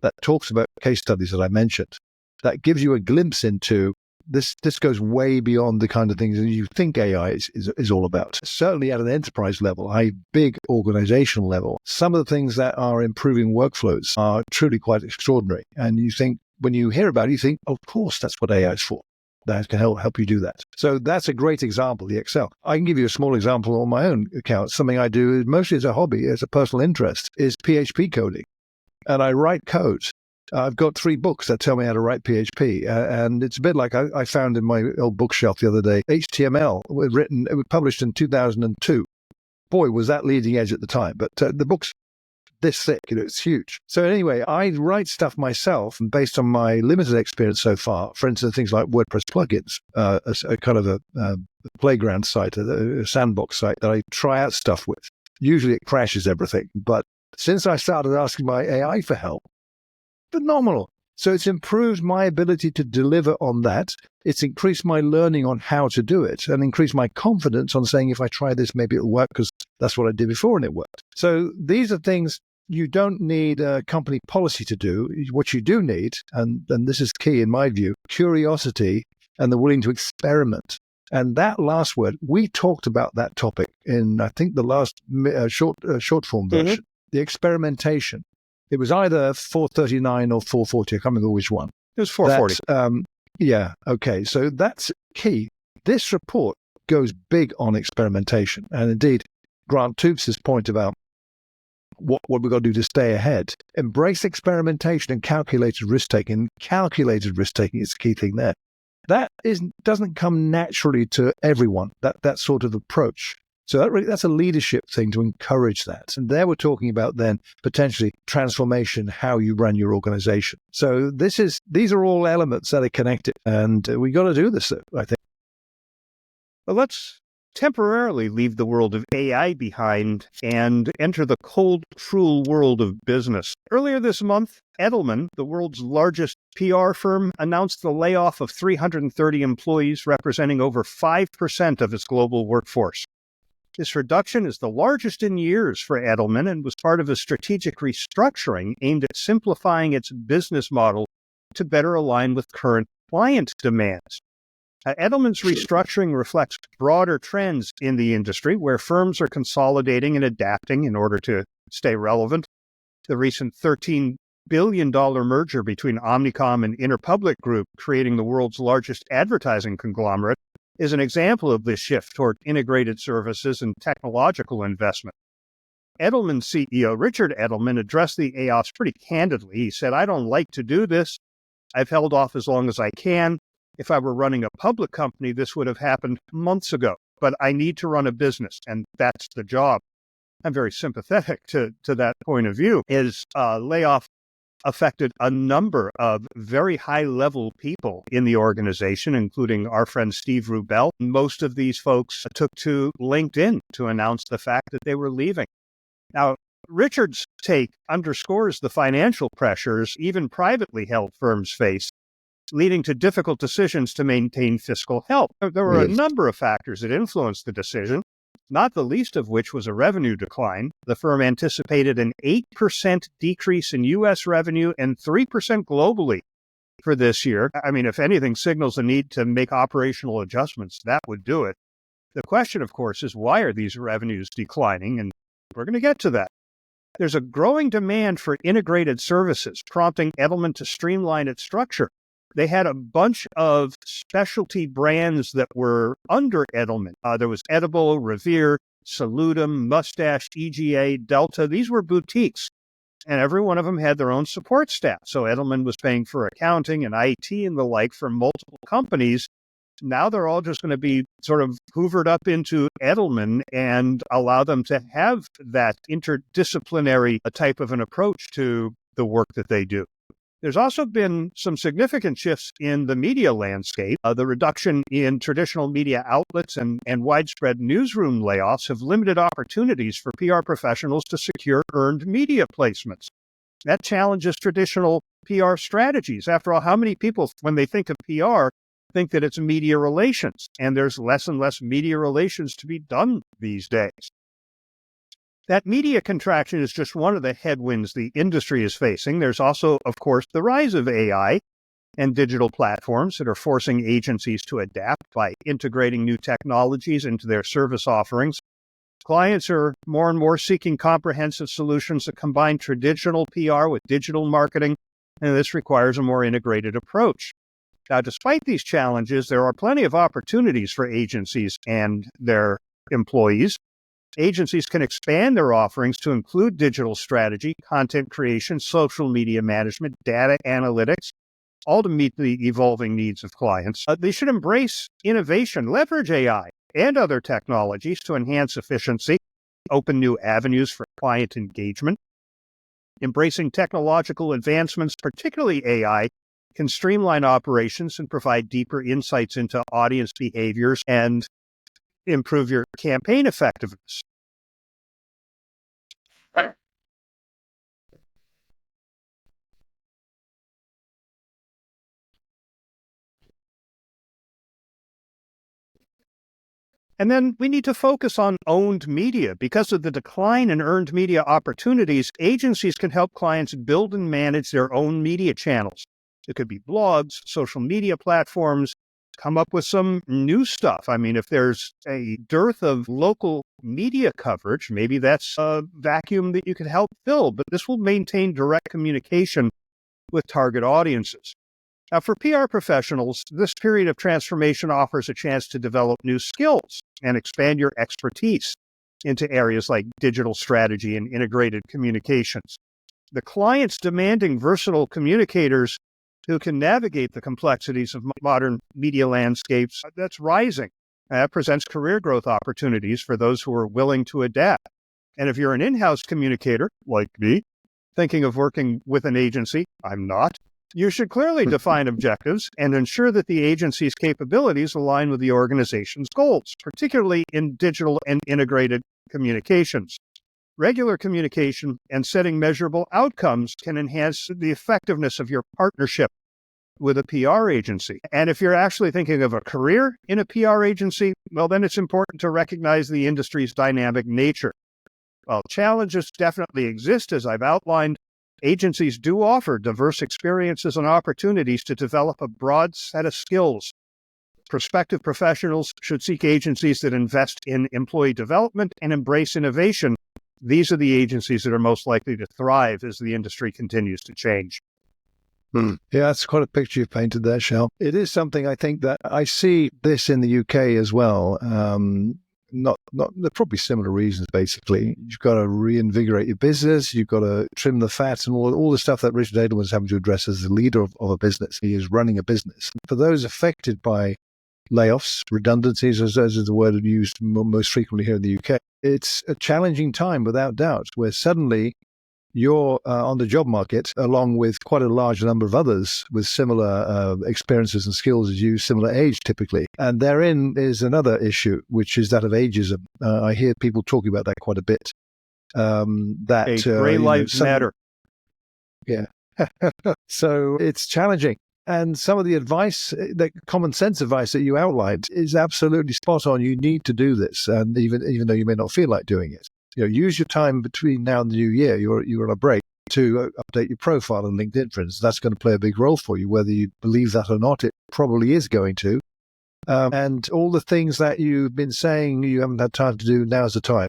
that talks about case studies that I mentioned. That gives you a glimpse into this. This goes way beyond the kind of things that you think AI is all about. Certainly at an enterprise level, a big organizational level, some of the things that are improving workflows are truly quite extraordinary. And you think, when you hear about it, you think, of course, that's what AI is for. That can help you do that. So that's a great example, the Excel. I can give you a small example on my own account. Something I do mostly as a hobby, as a personal interest, is PHP coding. And I write code. I've got 3 books that tell me how to write PHP. And it's a bit like I found in my old bookshelf the other day, HTML, it was published in 2002. Boy, was that leading edge at the time. But the book's this thick, it's huge. So anyway, I write stuff myself, and based on my limited experience so far, for instance, things like WordPress plugins, a kind of a playground site, a sandbox site that I try out stuff with. Usually it crashes everything. But since I started asking my AI for help, phenomenal. So it's improved my ability to deliver on that. It's increased my learning on how to do it and increased my confidence on saying, if I try this, maybe it'll work because that's what I did before and it worked. So these are things you don't need a company policy to do. What you do need, and this is key in my view, curiosity and the willing to experiment. And that last word, we talked about that topic in, I think, the last short form version, the experimentation. It was either 439 or 440. I can't remember which one. It was 440. Yeah. Okay. So that's key. This report goes big on experimentation. And indeed, Grant Toops's point about what we've got to do to stay ahead. Embrace experimentation and calculated risk-taking. Calculated risk-taking is the key thing there. That doesn't come naturally to everyone, that sort of approach. So that's a leadership thing to encourage that. And there we're talking about then potentially transformation, how you run your organization. So these are all elements that are connected. And we got to do this, I think. Well, let's temporarily leave the world of AI behind and enter the cold, cruel world of business. Earlier this month, Edelman, the world's largest PR firm, announced the layoff of 330 employees, representing over 5% of its global workforce. This reduction is the largest in years for Edelman and was part of a strategic restructuring aimed at simplifying its business model to better align with current client demands. Edelman's restructuring reflects broader trends in the industry where firms are consolidating and adapting in order to stay relevant. The recent $13 billion merger between Omnicom and Interpublic Group, creating the world's largest advertising conglomerate, is an example of this shift toward integrated services and technological investment. Edelman CEO Richard Edelman addressed the layoffs pretty candidly. He said, "I don't like to do this. I've held off as long as I can. If I were running a public company, this would have happened months ago, but I need to run a business, and that's the job." I'm very sympathetic to that point of view. His layoff affected a number of very high-level people in the organization, including our friend Steve Rubel. Most of these folks took to LinkedIn to announce the fact that they were leaving. Now, Richard's take underscores the financial pressures even privately held firms face, leading to difficult decisions to maintain fiscal health. There were a number of factors that influenced the decision, not the least of which was a revenue decline. The firm anticipated an 8% decrease in U.S. revenue and 3% globally for this year. I mean, if anything signals a need to make operational adjustments, that would do it. The question, of course, is why are these revenues declining? And we're going to get to that. There's a growing demand for integrated services, prompting Edelman to streamline its structure. They had a bunch of specialty brands that were under Edelman. There was Edible, Revere, Salutum, Mustache, EGA, Delta. These were boutiques, and every one of them had their own support staff. So Edelman was paying for accounting and IT and the like for multiple companies, Now they're all just going to be sort of hoovered up into Edelman and allow them to have that interdisciplinary type of an approach to the work that they do. There's also been some significant shifts in the media landscape. The reduction in traditional media outlets and widespread newsroom layoffs have limited opportunities for PR professionals to secure earned media placements. That challenges traditional PR strategies. After all, how many people, when they think of PR, think that it's media relations? And there's less and less media relations to be done these days. That media contraction is just one of the headwinds the industry is facing. There's also, of course, the rise of AI and digital platforms that are forcing agencies to adapt by integrating new technologies into their service offerings. Clients are more and more seeking comprehensive solutions that combine traditional PR with digital marketing, and this requires a more integrated approach. Now, despite these challenges, there are plenty of opportunities for agencies and their employees. Agencies can expand their offerings to include digital strategy, content creation, social media management, data analytics, all to meet the evolving needs of clients. They should embrace innovation, leverage AI and other technologies to enhance efficiency, open new avenues for client engagement. Embracing technological advancements, particularly AI, can streamline operations and provide deeper insights into audience behaviors and improve your campaign effectiveness. And then we need to focus on owned media. Because of the decline in earned media opportunities, agencies can help clients build and manage their own media channels. It could be blogs, social media platforms, come up with some new stuff. I mean, if there's a dearth of local media coverage, maybe that's a vacuum that you could help fill, but this will maintain direct communication with target audiences. Now, for PR professionals, this period of transformation offers a chance to develop new skills and expand your expertise into areas like digital strategy and integrated communications. The client's demanding versatile communicators who can navigate the complexities of modern media landscapes that's rising. That presents career growth opportunities for those who are willing to adapt. And if you're an in-house communicator, like me, thinking of working with an agency, I'm not, you should clearly define objectives and ensure that the agency's capabilities align with the organization's goals, particularly in digital and integrated communications. Regular communication and setting measurable outcomes can enhance the effectiveness of your partnership with a PR agency. And if you're actually thinking of a career in a PR agency, well, then it's important to recognize the industry's dynamic nature. While challenges definitely exist, as I've outlined, agencies do offer diverse experiences and opportunities to develop a broad set of skills. Prospective professionals should seek agencies that invest in employee development and embrace innovation. These are the agencies that are most likely to thrive as the industry continues to change. Yeah, that's quite a picture you've painted there, Shell. It is something I think that I see this in the UK as well. Not there are probably similar reasons, basically. You've got to reinvigorate your business. You've got to trim the fat and all the stuff that Richard Edelman is having to address as the leader of a business. He is running a business. For those affected by layoffs, redundancies, as is the word used most frequently here in the UK, it's a challenging time without doubt, where suddenly you're on the job market along with quite a large number of others with similar experiences and skills as you, similar age typically. And therein is another issue, which is that of ageism. I hear people talking about that quite a bit. Gray lives matter. Yeah. So it's challenging. And some of the advice, the common sense advice that you outlined is absolutely spot on. You need to do this, and even though you may not feel like doing it. Use your time between now and the new year. You're on a break to update your profile on LinkedIn, for instance. That's going to play a big role for you, whether you believe that or not. It probably is going to. And all the things that you've been saying you haven't had time to do, now's the time.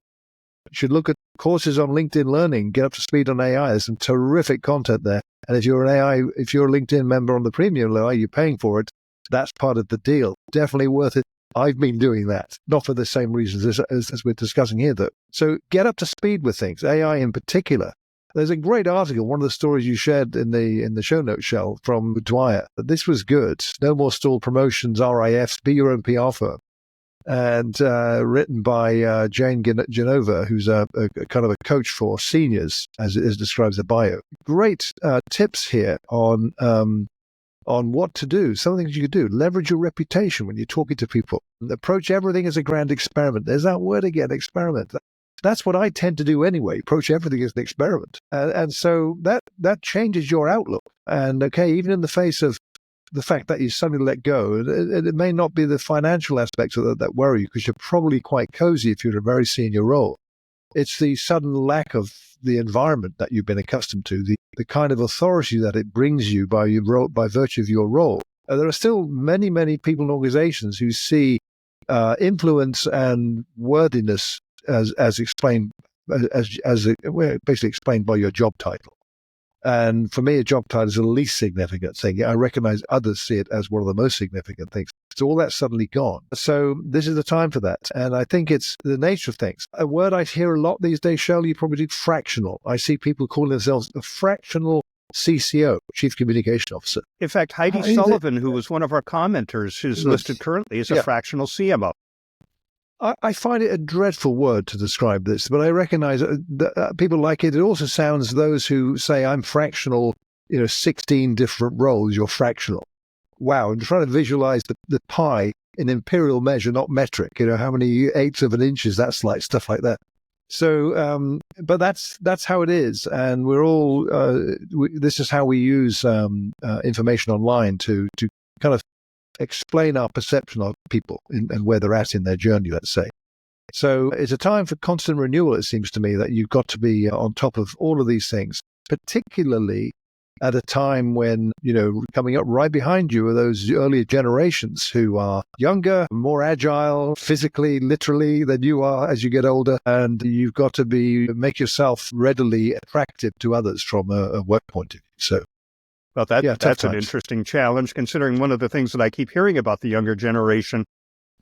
You should look at courses on LinkedIn Learning, get up to speed on AI. There's some terrific content there. And if you're a LinkedIn member on the premium layer, you're paying for it. That's part of the deal. Definitely worth it. I've been doing that, not for the same reasons as we're discussing here, though. So get up to speed with things, AI in particular. There's a great article, one of the stories you shared in the show notes, Shell, from Dwyer. This was good. No more stalled promotions, RIFs, be your own PR firm. And written by Jane Genova, who's a kind of a coach for seniors, as it is described in the bio. Great tips here on what to do. Some things you could do. Leverage your reputation when you're talking to people. Approach everything as a grand experiment. There's that word again, experiment. That's what I tend to do anyway. Approach everything as an experiment. And so that changes your outlook. And okay, even in the face of the fact that you suddenly let go, it may not be the financial aspects of that worry you, because you're probably quite cozy if you're in a very senior role. It's the sudden lack of the environment that you've been accustomed to, the kind of authority that it brings you by virtue of your role. There are still many, many people and organizations who see influence and worthiness as explained basically explained by your job title. And for me, a job title is the least significant thing. I recognize others see it as one of the most significant things. So all that's suddenly gone. So this is the time for that. And I think it's the nature of things. A word I hear a lot these days, Shirley, you probably do, fractional. I see people calling themselves a fractional CCO, Chief Communication Officer. In fact, Heidi Sullivan, who was one of our commenters, who's listed currently as a fractional CMO. I find it a dreadful word to describe this, but I recognize that people like it. It also sounds, those who say I'm fractional, 16 different roles, you're fractional. Wow, I'm trying to visualize the pie in imperial measure, not metric, how many eighths of an inch is that's like, stuff like that. So, but that's how it is. And we're all, this is how we use information online to kind of explain our perception of people and where they're at in their journey, let's say. So it's a time for constant renewal, it seems to me, that you've got to be on top of all of these things, particularly at a time when, coming up right behind you are those earlier generations who are younger, more agile, physically, literally, than you are as you get older. And you've got to make yourself readily attractive to others from a work point of view. So, well, that's an interesting challenge, considering one of the things that I keep hearing about the younger generation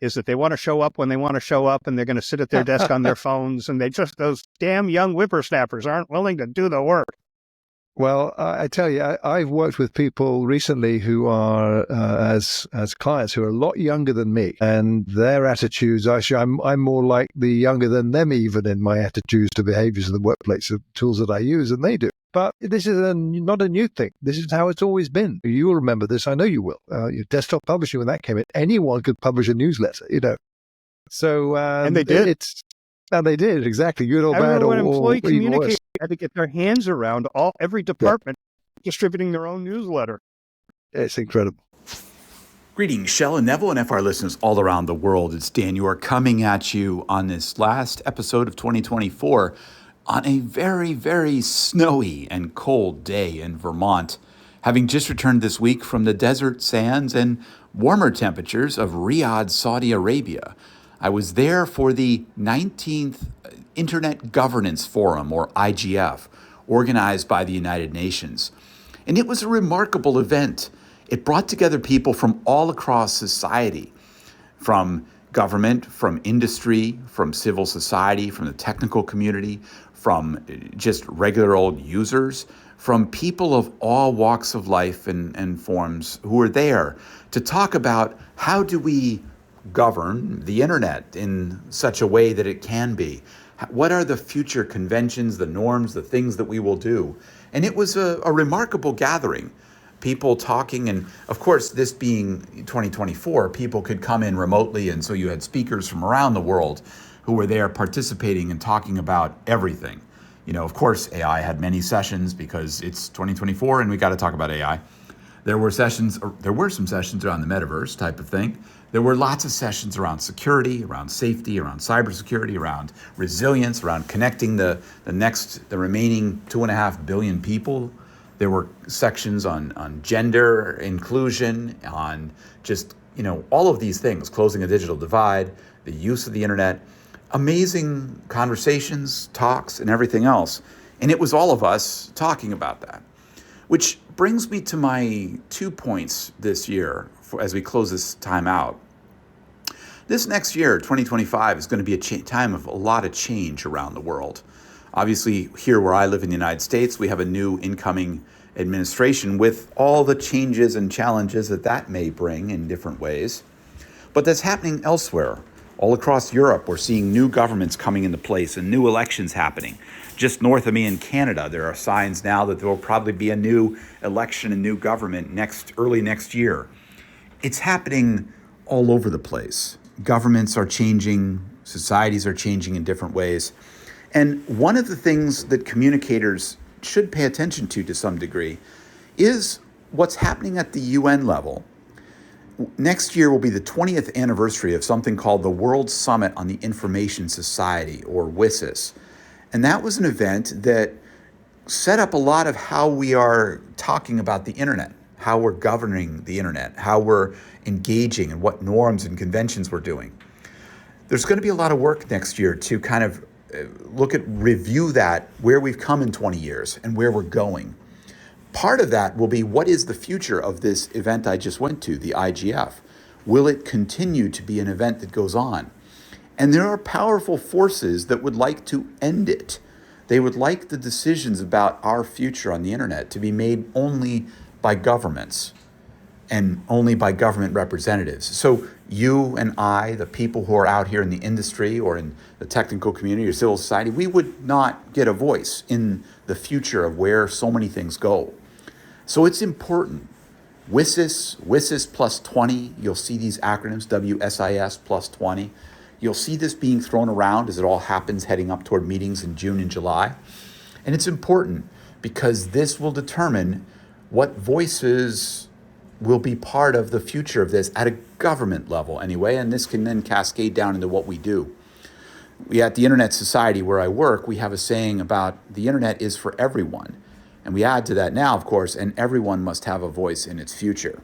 is that they want to show up when they want to show up, and they're going to sit at their desk on their phones, and those damn young whippersnappers aren't willing to do the work. Well, I tell you, I've worked with people recently who are, as clients, who are a lot younger than me, and their attitudes, actually, I'm more like the younger than them even in my attitudes to behaviors in the workplace, the tools that I use, than they do. But this is not a new thing. This is how it's always been. You will remember this. I know you will. Your desktop publishing, when that came in, anyone could publish a newsletter, So, and they did. And they did, exactly. Good or bad, when or employee even worse. communicators had to get their hands around every department distributing their own newsletter. It's incredible. Greetings, Shell and Neville and FR listeners all around the world. It's Dan York coming at you on this last episode of 2024 on a very, very snowy and cold day in Vermont, having just returned this week from the desert sands and warmer temperatures of Riyadh, Saudi Arabia. I was there for the 19th Internet Governance Forum, or IGF, organized by the United Nations. And it was a remarkable event. It brought together people from all across society, from government, from industry, from civil society, from the technical community, from just regular old users, from people of all walks of life and forms who were there to talk about how do we govern the internet in such a way that it can be. What are the future conventions, the norms, the things that we will do? And it was a remarkable gathering. People talking, and of course, this being 2024, people could come in remotely, and so you had speakers from around the world who were there participating and talking about everything. Of course, AI had many sessions because it's 2024 and we got to talk about AI. There were some sessions around the metaverse type of thing. There were lots of sessions around security, around safety, around cybersecurity, around resilience, around connecting the remaining 2.5 billion people. There were sections on gender inclusion, on just, all of these things, closing a digital divide, the use of the internet, amazing conversations, talks, and everything else. And it was all of us talking about that, which brings me to my 2 points this year as we close this time out. This next year, 2025, is going to be a time of a lot of change around the world. Obviously, here where I live in the United States, we have a new incoming administration with all the changes and challenges that that may bring in different ways. But that's happening elsewhere. All across Europe, we're seeing new governments coming into place and new elections happening. Just north of me in Canada, there are signs now that there will probably be a new election and new government early next year. It's happening all over the place. Governments are changing, societies are changing in different ways. And one of the things that communicators should pay attention to some degree is what's happening at the UN level. Next year will be the 20th anniversary of something called the World Summit on the Information Society, or WSIS. And that was an event that set up a lot of how we are talking about the internet, how we're governing the internet, how we're engaging, and what norms and conventions we're doing. There's going to be a lot of work next year to kind of review that, where we've come in 20 years and where we're going. Part of that will be, what is the future of this event I just went to, the IGF? Will it continue to be an event that goes on? And there are powerful forces that would like to end it. They would like the decisions about our future on the internet to be made only by governments and only by government representatives. So you and I, the people who are out here in the industry or in the technical community or civil society, we would not get a voice in the future of where so many things go. So it's important. WSIS plus 20, you'll see these acronyms, WSIS plus 20. You'll see this being thrown around as it all happens heading up toward meetings in June and July. And it's important because this will determine what voices will be part of the future of this at a government level anyway, and this can then cascade down into what we do. We at the Internet Society where I work, we have a saying about the internet is for everyone. And we add to that now, of course, and everyone must have a voice in its future.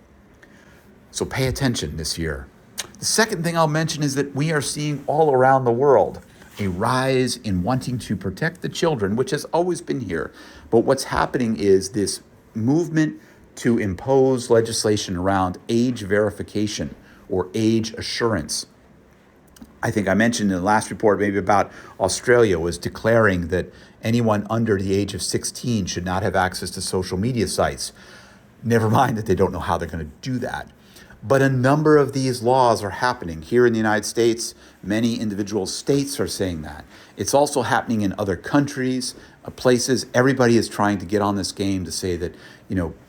So pay attention this year. The second thing I'll mention is that we are seeing all around the world a rise in wanting to protect the children, which has always been here. But what's happening is this movement to impose legislation around age verification or age assurance. I think I mentioned in the last report maybe about Australia was declaring that anyone under the age of 16 should not have access to social media sites. Never mind that they don't know how they're going to do that. But a number of these laws are happening here in the United States. Many individual states are saying that. It's also happening in other countries, places. Everybody is trying to get on this game to say that,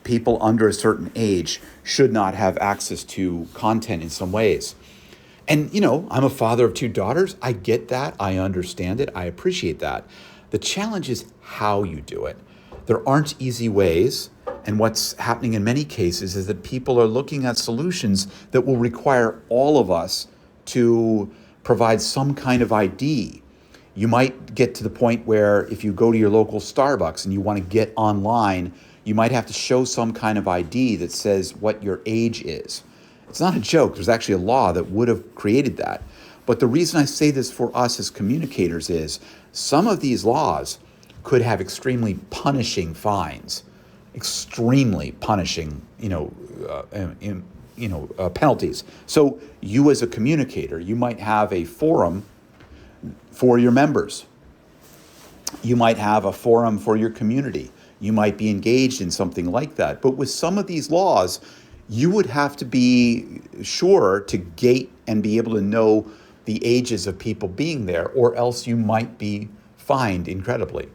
people under a certain age should not have access to content in some ways. And, I'm a father of 2 daughters. I get that. I understand it. I appreciate that. The challenge is how you do it. There aren't easy ways. And what's happening in many cases is that people are looking at solutions that will require all of us to provide some kind of ID. You might get to the point where if you go to your local Starbucks and you want to get online, you might have to show some kind of ID that says what your age is. It's not a joke. There's actually a law that would have created that. But the reason I say this for us as communicators is some of these laws could have extremely punishing fines, extremely punishing, penalties. So you as a communicator, you might have a forum for your members. You might have a forum for your community. You might be engaged in something like that. But with some of these laws, you would have to be sure to gate and be able to know the ages of people being there, or else you might be fined incredibly.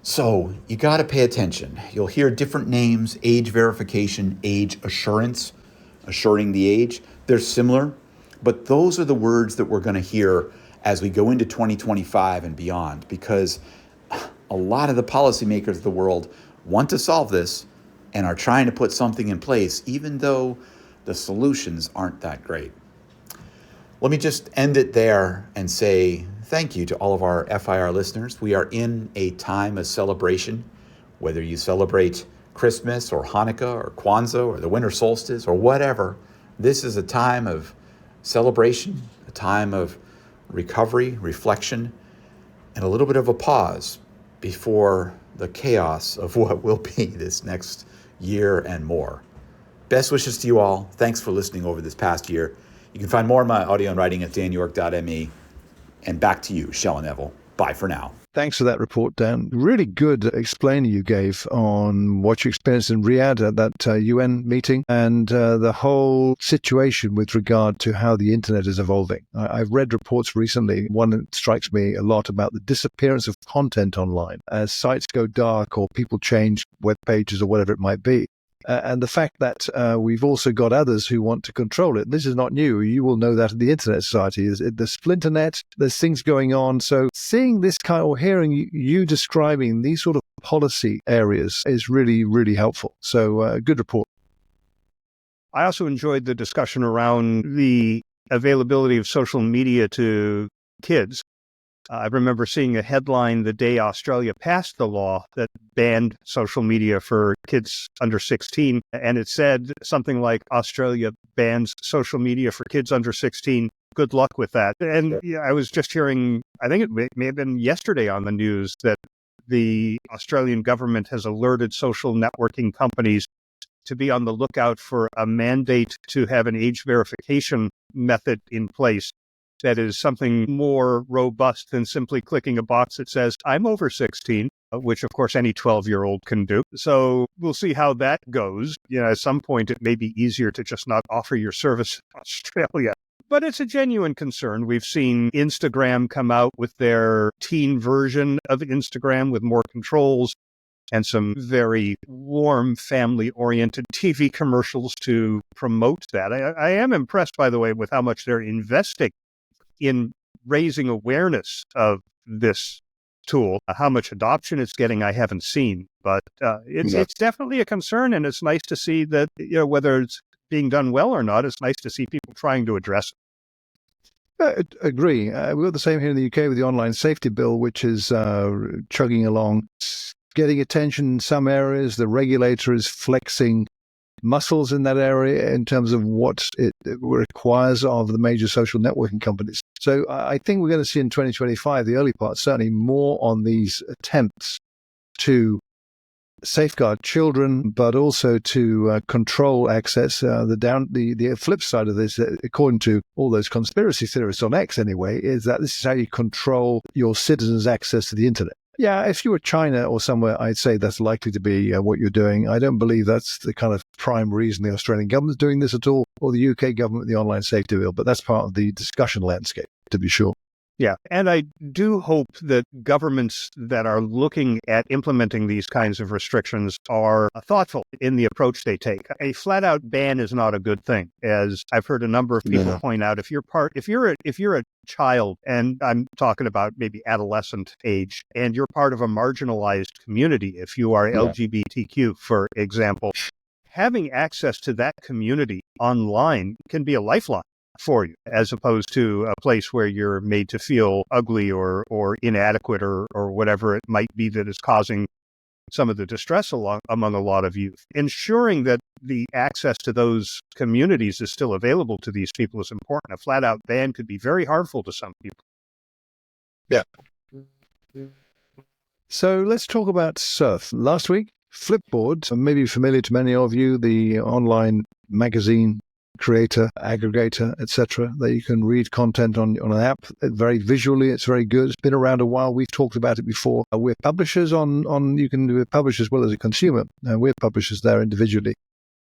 So you got to pay attention. You'll hear different names: age verification, age assurance, assuring the age. They're similar, but those are the words that we're going to hear as we go into 2025 and beyond, because a lot of the policymakers of the world want to solve this and are trying to put something in place, even though the solutions aren't that great. Let me just end it there and say thank you to all of our FIR listeners. We are in a time of celebration, whether you celebrate Christmas or Hanukkah or Kwanzaa or the winter solstice or whatever. This is a time of celebration, a time of recovery, reflection, and a little bit of a pause before the chaos of what will be this next year and more. Best wishes to you all. Thanks for listening over this past year. You can find more of my audio and writing at danyork.me. And back to you, Shell and Neville. Bye for now. Thanks for that report, Dan. Really good explaining you gave on what you experienced in Riyadh at that UN meeting and the whole situation with regard to how the internet is evolving. I've read reports recently, one that strikes me a lot about the disappearance of content online as sites go dark or people change web pages or whatever it might be. And the fact that we've also got others who want to control it. This is not new. You will know that in the Internet Society. The Splinternet, there's things going on. So seeing this kind or hearing you describing these sort of policy areas is really, really helpful. So good report. I also enjoyed the discussion around the availability of social media to kids. I remember seeing a headline the day Australia passed the law that banned social media for kids under 16, and it said something like, Australia bans social media for kids under 16. Good luck with that. And I was just hearing, I think it may have been yesterday on the news, that the Australian government has alerted social networking companies to be on the lookout for a mandate to have an age verification method in place that is something more robust than simply clicking a box that says, I'm over 16, which of course any 12-year-old can do. So we'll see how that goes. At some point it may be easier to just not offer your service in Australia. But it's a genuine concern. We've seen Instagram come out with their teen version of Instagram with more controls and some very warm, family-oriented TV commercials to promote that. I am impressed, by the way, with how much they're investing in raising awareness of this tool. How much adoption it's getting, I haven't seen, but it's definitely a concern, and it's nice to see that, whether it's being done well or not, it's nice to see people trying to address it. Agree. We've got the same here in the UK with the online safety bill, which is chugging along, getting attention in some areas. The regulator is flexing muscles in that area in terms of what it requires of the major social networking companies. So I think we're going to see in 2025, the early part, certainly more on these attempts to safeguard children, but also to control access. The flip side of this, according to all those conspiracy theorists on X anyway, is that this is how you control your citizens' access to the internet. Yeah, if you were China or somewhere, I'd say that's likely to be what you're doing. I don't believe that's the kind of prime reason the Australian government's doing this at all, or the UK government, the online safety bill, but that's part of the discussion landscape, to be sure. Yeah, and I do hope that governments that are looking at implementing these kinds of restrictions are thoughtful in the approach they take. A flat-out ban is not a good thing, as I've heard a number of people point out. If you're a child, and I'm talking about maybe adolescent age, and you're part of a marginalized community, if you are LGBTQ, for example, having access to that community online can be a lifeline for you, as opposed to a place where you're made to feel ugly or inadequate or whatever it might be that is causing some of the distress among a lot of youth. Ensuring that the access to those communities is still available to these people is important. A flat-out ban could be very harmful to some people. Yeah. So let's talk about Surf. Last week, Flipboard, maybe familiar to many of you, the online magazine creator, aggregator, etc., that you can read content on an app. Very visually, it's very good. It's been around a while. We've talked about it before. We're publishers you can publish as well as a consumer. We're publishers there individually.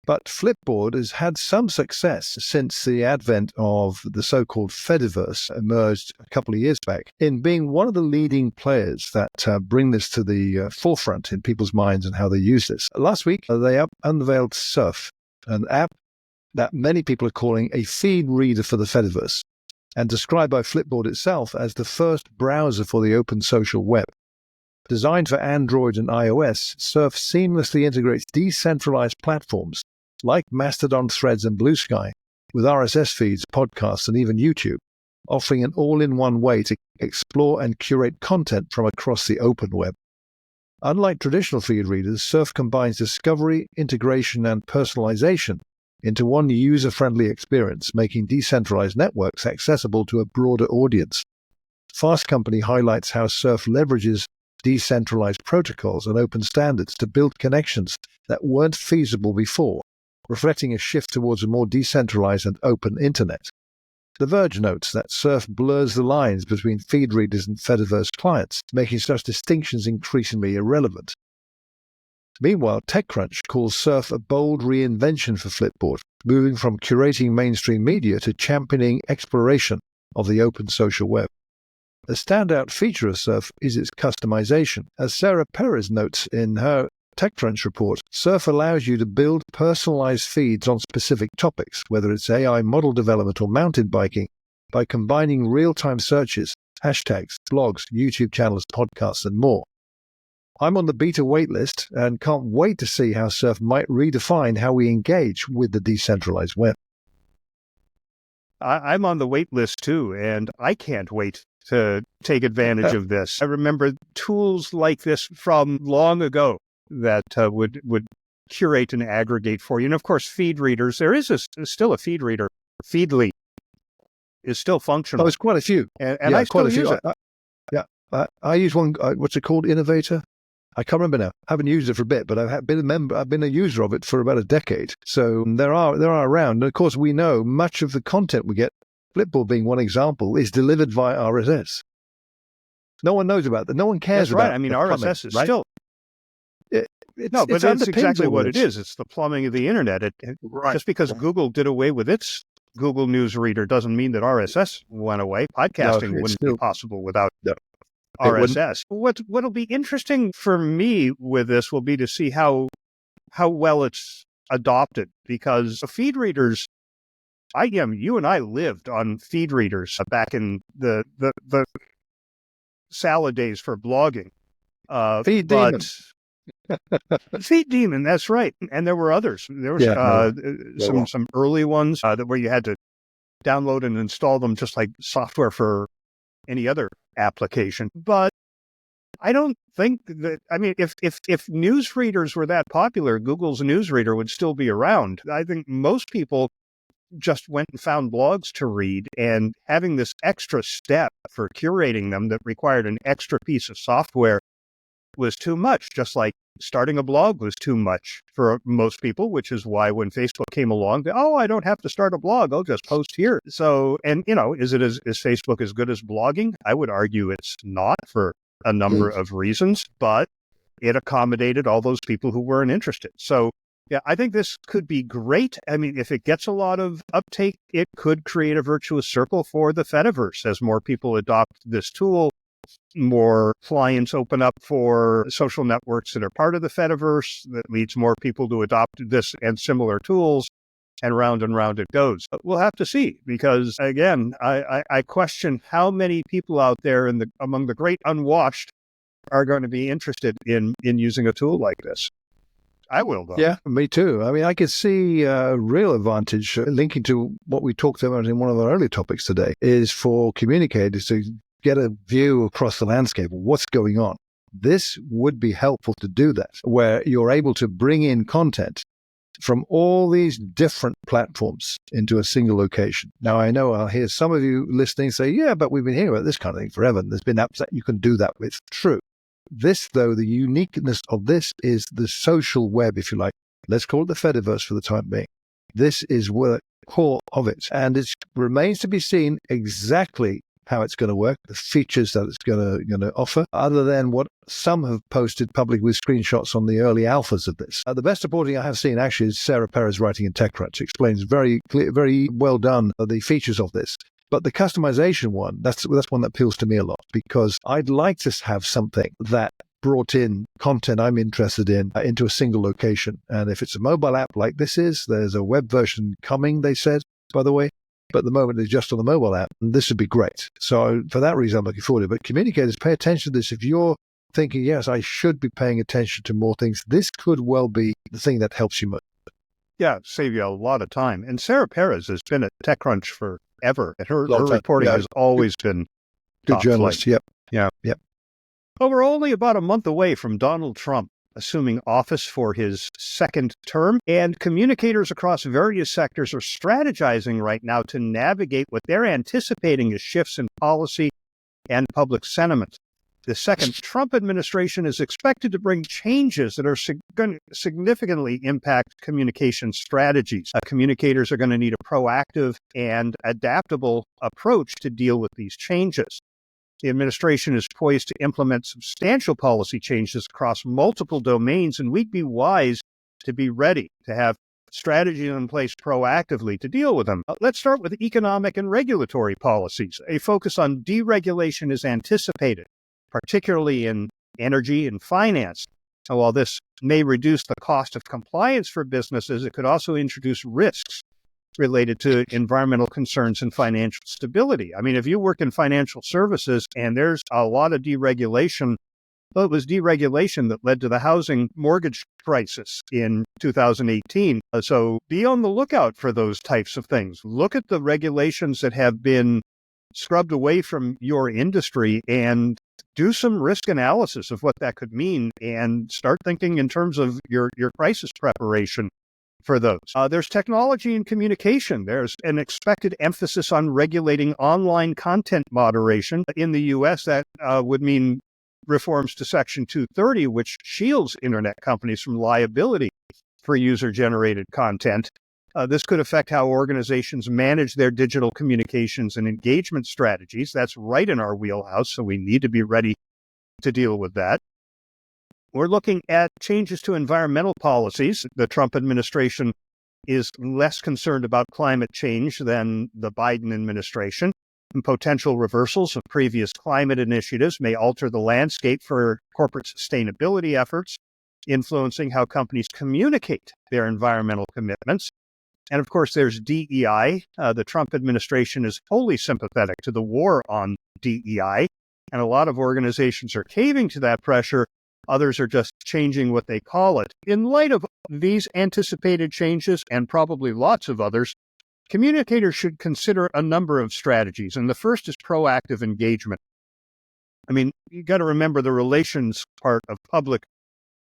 But Flipboard has had some success since the advent of the so-called Fediverse emerged a couple of years back in being one of the leading players that bring this to the forefront in people's minds and how they use this. Last week, they unveiled Surf, an app that many people are calling a feed reader for the Fediverse, and described by Flipboard itself as the first browser for the open social web. Designed for Android and iOS, Surf seamlessly integrates decentralized platforms like Mastodon, Threads, and Blue Sky with RSS feeds, podcasts, and even YouTube, offering an all-in-one way to explore and curate content from across the open web. Unlike traditional feed readers, Surf combines discovery, integration, and personalization into one user-friendly experience, making decentralized networks accessible to a broader audience. Fast Company highlights how Surf leverages decentralized protocols and open standards to build connections that weren't feasible before, reflecting a shift towards a more decentralized and open internet. The Verge notes that Surf blurs the lines between feed readers and Fediverse clients, making such distinctions increasingly irrelevant. Meanwhile, TechCrunch calls Surf a bold reinvention for Flipboard, moving from curating mainstream media to championing exploration of the open social web. A standout feature of Surf is its customization. As Sarah Perez notes in her TechCrunch report, Surf allows you to build personalized feeds on specific topics, whether it's AI model development or mountain biking, by combining real-time searches, hashtags, blogs, YouTube channels, podcasts, and more. I'm on the beta waitlist and can't wait to see how Surf might redefine how we engage with the decentralized web. I'm on the wait list too, and I can't wait to take advantage of this. I remember tools like this from long ago that would curate and aggregate for you. And of course, feed readers. There is still a feed reader. Feedly is still functional. Oh, there's quite a few. And I still use it. I use one, what's it called, Innovator? I can't remember now. I haven't used it for a bit, but I've been a user of it for about a decade. So there are around. And of course, we know much of the content we get, Flipboard being one example, is delivered via RSS. No one knows about that. No one cares about. Right. I mean, RSS is right? still. No, but it's exactly what it is. It's the plumbing of the internet. Just because Google did away with its Google News Reader doesn't mean that RSS went away. Podcasting wouldn't be possible without RSS. What'll be interesting for me with this will be to see how well it's adopted, because feed readers, you and I lived on feed readers back in the salad days for blogging. Feed Demon. Feed Demon, that's right. And there were others. There was some early ones where you had to download and install them just like software for any other application. But I don't think that, I mean, if news readers were that popular, Google's newsreader would still be around. I think most people just went and found blogs to read, and having this extra step for curating them that required an extra piece of software was too much, just like starting a blog was too much for most people, which is why when Facebook came along, I don't have to start a blog, I'll just post here. So, and is Facebook as good as blogging? I would argue it's not, for a number of reasons, but it accommodated all those people who weren't interested. So yeah, I think this could be great. I mean, if it gets a lot of uptake, it could create a virtuous circle for the Fediverse. As more people adopt this tool, more clients open up for social networks that are part of the Fediverse. That leads more people to adopt this and similar tools, and round it goes. But we'll have to see, because again, I question how many people out there among the great unwashed are going to be interested in using a tool like this. I will, though. Yeah, me too. I mean, I could see a real advantage linking to what we talked about in one of our early topics today, is for communicators to get a view across the landscape of what's going on. This would be helpful to do that, where you're able to bring in content from all these different platforms into a single location. Now, I know I'll hear some of you listening say, yeah, but we've been hearing about this kind of thing forever, and there's been apps that you can do that with. True. This, though, the uniqueness of this is the social web, if you like. Let's call it the Fediverse for the time being. This is the core of it. And it remains to be seen exactly how it's going to work, the features that it's going to offer, other than what some have posted publicly with screenshots on the early alphas of this. The best reporting I have seen actually is Sarah Perez writing in TechCrunch. Explains very clear, very well done the features of this. But the customization one, that's one that appeals to me a lot, because I'd like to have something that brought in content I'm interested in into a single location. And if it's a mobile app like this is, there's a web version coming, they said, by the way. But at the moment, it's just on the mobile app. And this would be great. So for that reason, I'm looking forward to it. But communicators, pay attention to this. If you're thinking, yes, I should be paying attention to more things, this could well be the thing that helps you most. Yeah, save you a lot of time. And Sarah Perez has been at TechCrunch forever. And her reporting has always been good journalist. Yep. Well, we're only about a month away from Donald Trump assuming office for his second term, and communicators across various sectors are strategizing right now to navigate what they're anticipating as shifts in policy and public sentiment. The second Trump administration is expected to bring changes that are going to significantly impact communication strategies. Communicators are going to need a proactive and adaptable approach to deal with these changes. The administration is poised to implement substantial policy changes across multiple domains, and we'd be wise to be ready to have strategies in place proactively to deal with them. Let's start with economic and regulatory policies. A focus on deregulation is anticipated, particularly in energy and finance. And while this may reduce the cost of compliance for businesses, it could also introduce risks related to environmental concerns and financial stability. I mean, if you work in financial services and there's a lot of deregulation, well, it was deregulation that led to the housing mortgage crisis in 2018. So be on the lookout for those types of things. Look at the regulations that have been scrubbed away from your industry and do some risk analysis of what that could mean and start thinking in terms of your crisis preparation for those. There's technology and communication. There's an expected emphasis on regulating online content moderation. In the U.S., that would mean reforms to Section 230, which shields internet companies from liability for user-generated content. This could affect how organizations manage their digital communications and engagement strategies. That's right in our wheelhouse, so we need to be ready to deal with that. We're looking at changes to environmental policies. The Trump administration is less concerned about climate change than the Biden administration. And potential reversals of previous climate initiatives may alter the landscape for corporate sustainability efforts, influencing how companies communicate their environmental commitments. And of course, there's DEI. The Trump administration is wholly sympathetic to the war on DEI, and a lot of organizations are caving to that pressure. Others are just changing what they call it. In light of these anticipated changes, and probably lots of others, communicators should consider a number of strategies, and the first is proactive engagement. I mean, you got to remember the relations part of public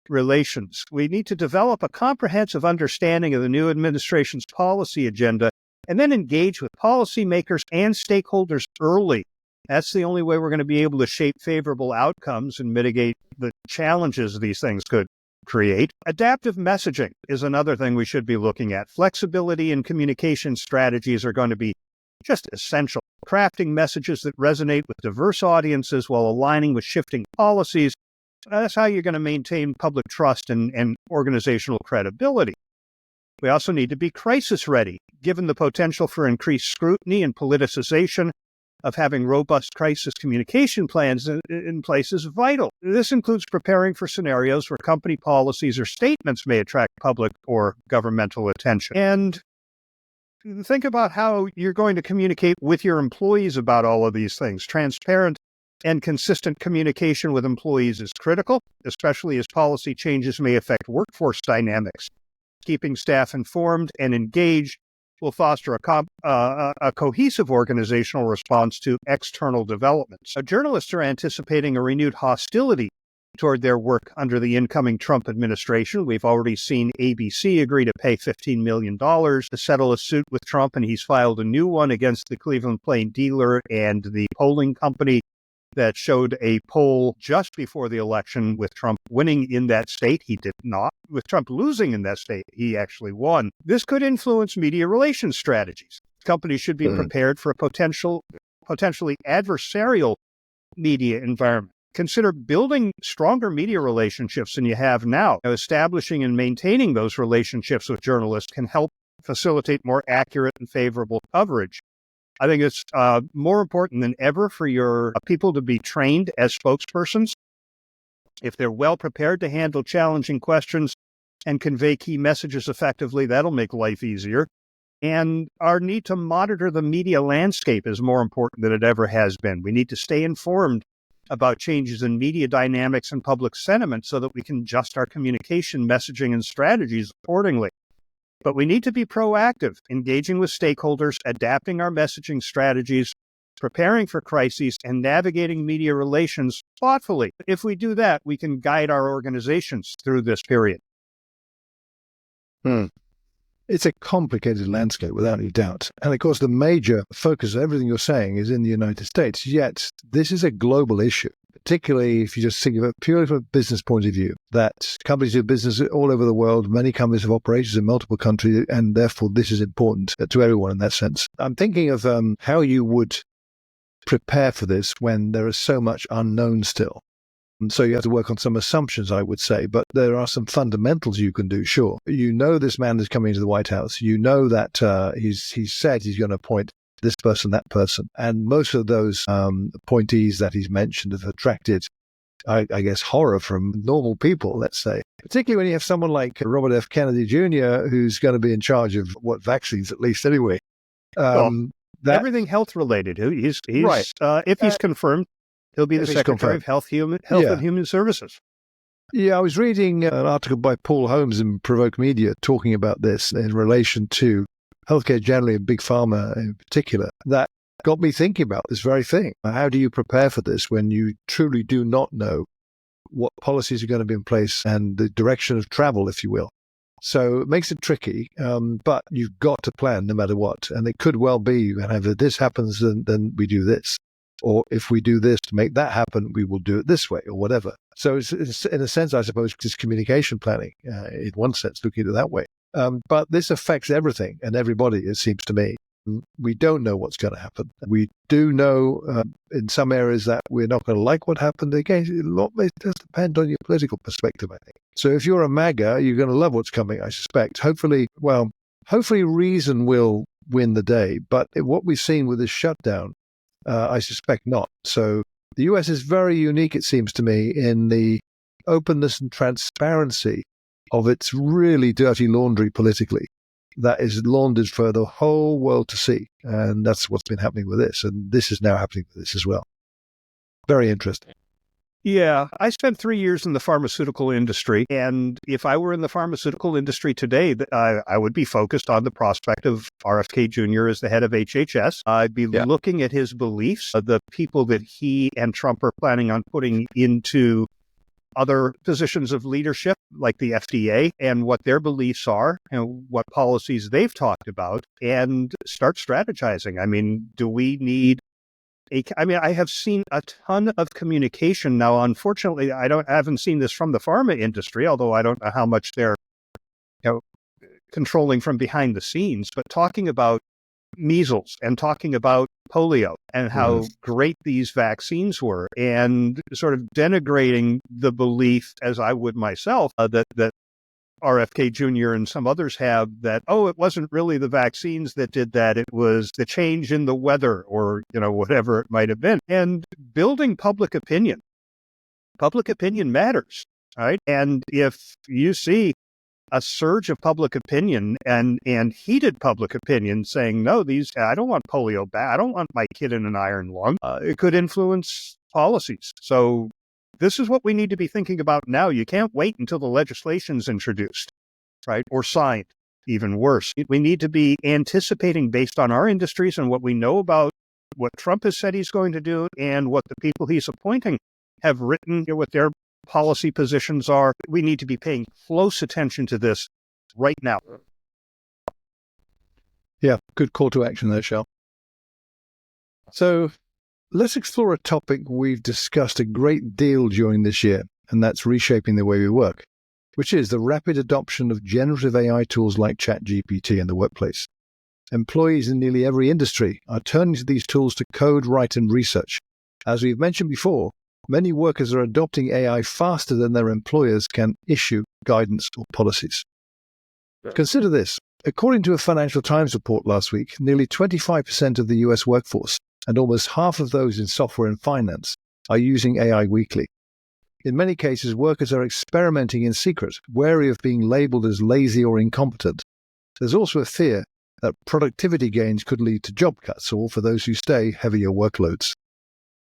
relations. We need to develop a comprehensive understanding of the new administration's policy agenda and then engage with policymakers and stakeholders early. That's the only way we're going to be able to shape favorable outcomes and mitigate the challenges these things could create. Adaptive messaging is another thing we should be looking at. Flexibility in communication strategies are going to be just essential. Crafting messages that resonate with diverse audiences while aligning with shifting policies. That's how you're going to maintain public trust and organizational credibility. We also need to be crisis ready, given the potential for increased scrutiny and politicization. Of having robust crisis communication plans in place is vital. This includes preparing for scenarios where company policies or statements may attract public or governmental attention. And think about how you're going to communicate with your employees about all of these things. Transparent and consistent communication with employees is critical, especially as policy changes may affect workforce dynamics. Keeping staff informed and engaged will foster a cohesive organizational response to external developments. Journalists are anticipating a renewed hostility toward their work under the incoming Trump administration. We've already seen ABC agree to pay $15 million to settle a suit with Trump, and he's filed a new one against the Cleveland Plain Dealer and the polling company that showed a poll just before the election with Trump winning in that state. He did not. With Trump losing in that state, he actually won. This could influence media relations strategies. Companies should be prepared for a potentially adversarial media environment. Consider building stronger media relationships than you have now. Establishing and maintaining those relationships with journalists can help facilitate more accurate and favorable coverage. I think it's more important than ever for your people to be trained as spokespersons. If they're well prepared to handle challenging questions and convey key messages effectively, that'll make life easier. And our need to monitor the media landscape is more important than it ever has been. We need to stay informed about changes in media dynamics and public sentiment so that we can adjust our communication, messaging, and strategies accordingly. But we need to be proactive, engaging with stakeholders, adapting our messaging strategies, preparing for crises, and navigating media relations thoughtfully. If we do that, we can guide our organizations through this period. It's a complicated landscape, without any doubt. And of course, the major focus of everything you're saying is in the United States. Yet, this is a global issue. particularly if you just think of it purely from a business point of view, that companies do business all over the world. Many companies have operations in multiple countries, and therefore this is important to everyone in that sense. I'm thinking of how you would prepare for this when there is so much unknown still. And so you have to work on some assumptions, I would say, but there are some fundamentals you can do, sure. You know this man is coming into the White House. You know that he's said he's going to appoint this person, that person. And most of those appointees that he's mentioned have attracted, I guess, horror from normal people, let's say. Particularly when you have someone like Robert F. Kennedy Jr., who's going to be in charge of vaccines, at least anyway. Everything health-related. He's right. If he's confirmed, he'll be the Secretary of Health and Human Services. Yeah, I was reading an article by Paul Holmes in Provoke Media talking about this in relation to healthcare generally and big pharma in particular. That got me thinking about this very thing. How do you prepare for this when you truly do not know what policies are going to be in place and the direction of travel, if you will? So it makes it tricky, but you've got to plan no matter what. And it could well be, if this happens, then we do this. Or if we do this to make that happen, we will do it this way or whatever. So it's in a sense, I suppose, just communication planning, in one sense, looking at it that way. But this affects everything and everybody, it seems to me. We don't know what's going to happen. We do know in some areas that we're not going to like what happened. Again, a lot does depend on your political perspective, I think. So if you're a MAGA, you're going to love what's coming, I suspect. Hopefully reason will win the day. But what we've seen with this shutdown, I suspect not. So the US is very unique, it seems to me, in the openness and transparency of its really dirty laundry politically that is laundered for the whole world to see. And that's what's been happening with this. And this is now happening with this as well. Very interesting. Yeah, I spent 3 years in the pharmaceutical industry, and if I were in the pharmaceutical industry today, I would be focused on the prospect of RFK Jr. as the head of HHS. I'd be looking at his beliefs, the people that he and Trump are planning on putting into other positions of leadership, like the FDA, and what their beliefs are and what policies they've talked about, and start strategizing. I mean, do we need I have seen a ton of communication now. Unfortunately, I haven't seen this from the pharma industry, although I don't know how much they're controlling from behind the scenes, but talking about measles and talking about polio and how great these vaccines were, and sort of denigrating the belief, as I would myself, that RFK Jr. and some others have, that, it wasn't really the vaccines that did that. It was the change in the weather or, whatever it might have been. And building public opinion matters, right? And if you see a surge of public opinion and heated public opinion saying, no, I don't want polio back. I don't want my kid in an iron lung. It could influence policies. So this is what we need to be thinking about now. You can't wait until the legislation's introduced, right? Or signed, even worse. We need to be anticipating based on our industries and what we know about what Trump has said he's going to do and what the people he's appointing have written, what their policy positions are. We need to be paying close attention to this right now. Yeah, good call to action there, Shel. So let's explore a topic we've discussed a great deal during this year, and that's reshaping the way we work, which is the rapid adoption of generative AI tools like ChatGPT in the workplace. Employees in nearly every industry are turning to these tools to code, write, and research. As we've mentioned before, many workers are adopting AI faster than their employers can issue guidance or policies. Consider this. According to a Financial Times report last week, nearly 25% of the US workforce and almost half of those in software and finance are using AI weekly. In many cases, workers are experimenting in secret, wary of being labeled as lazy or incompetent. There's also a fear that productivity gains could lead to job cuts or, for those who stay, heavier workloads.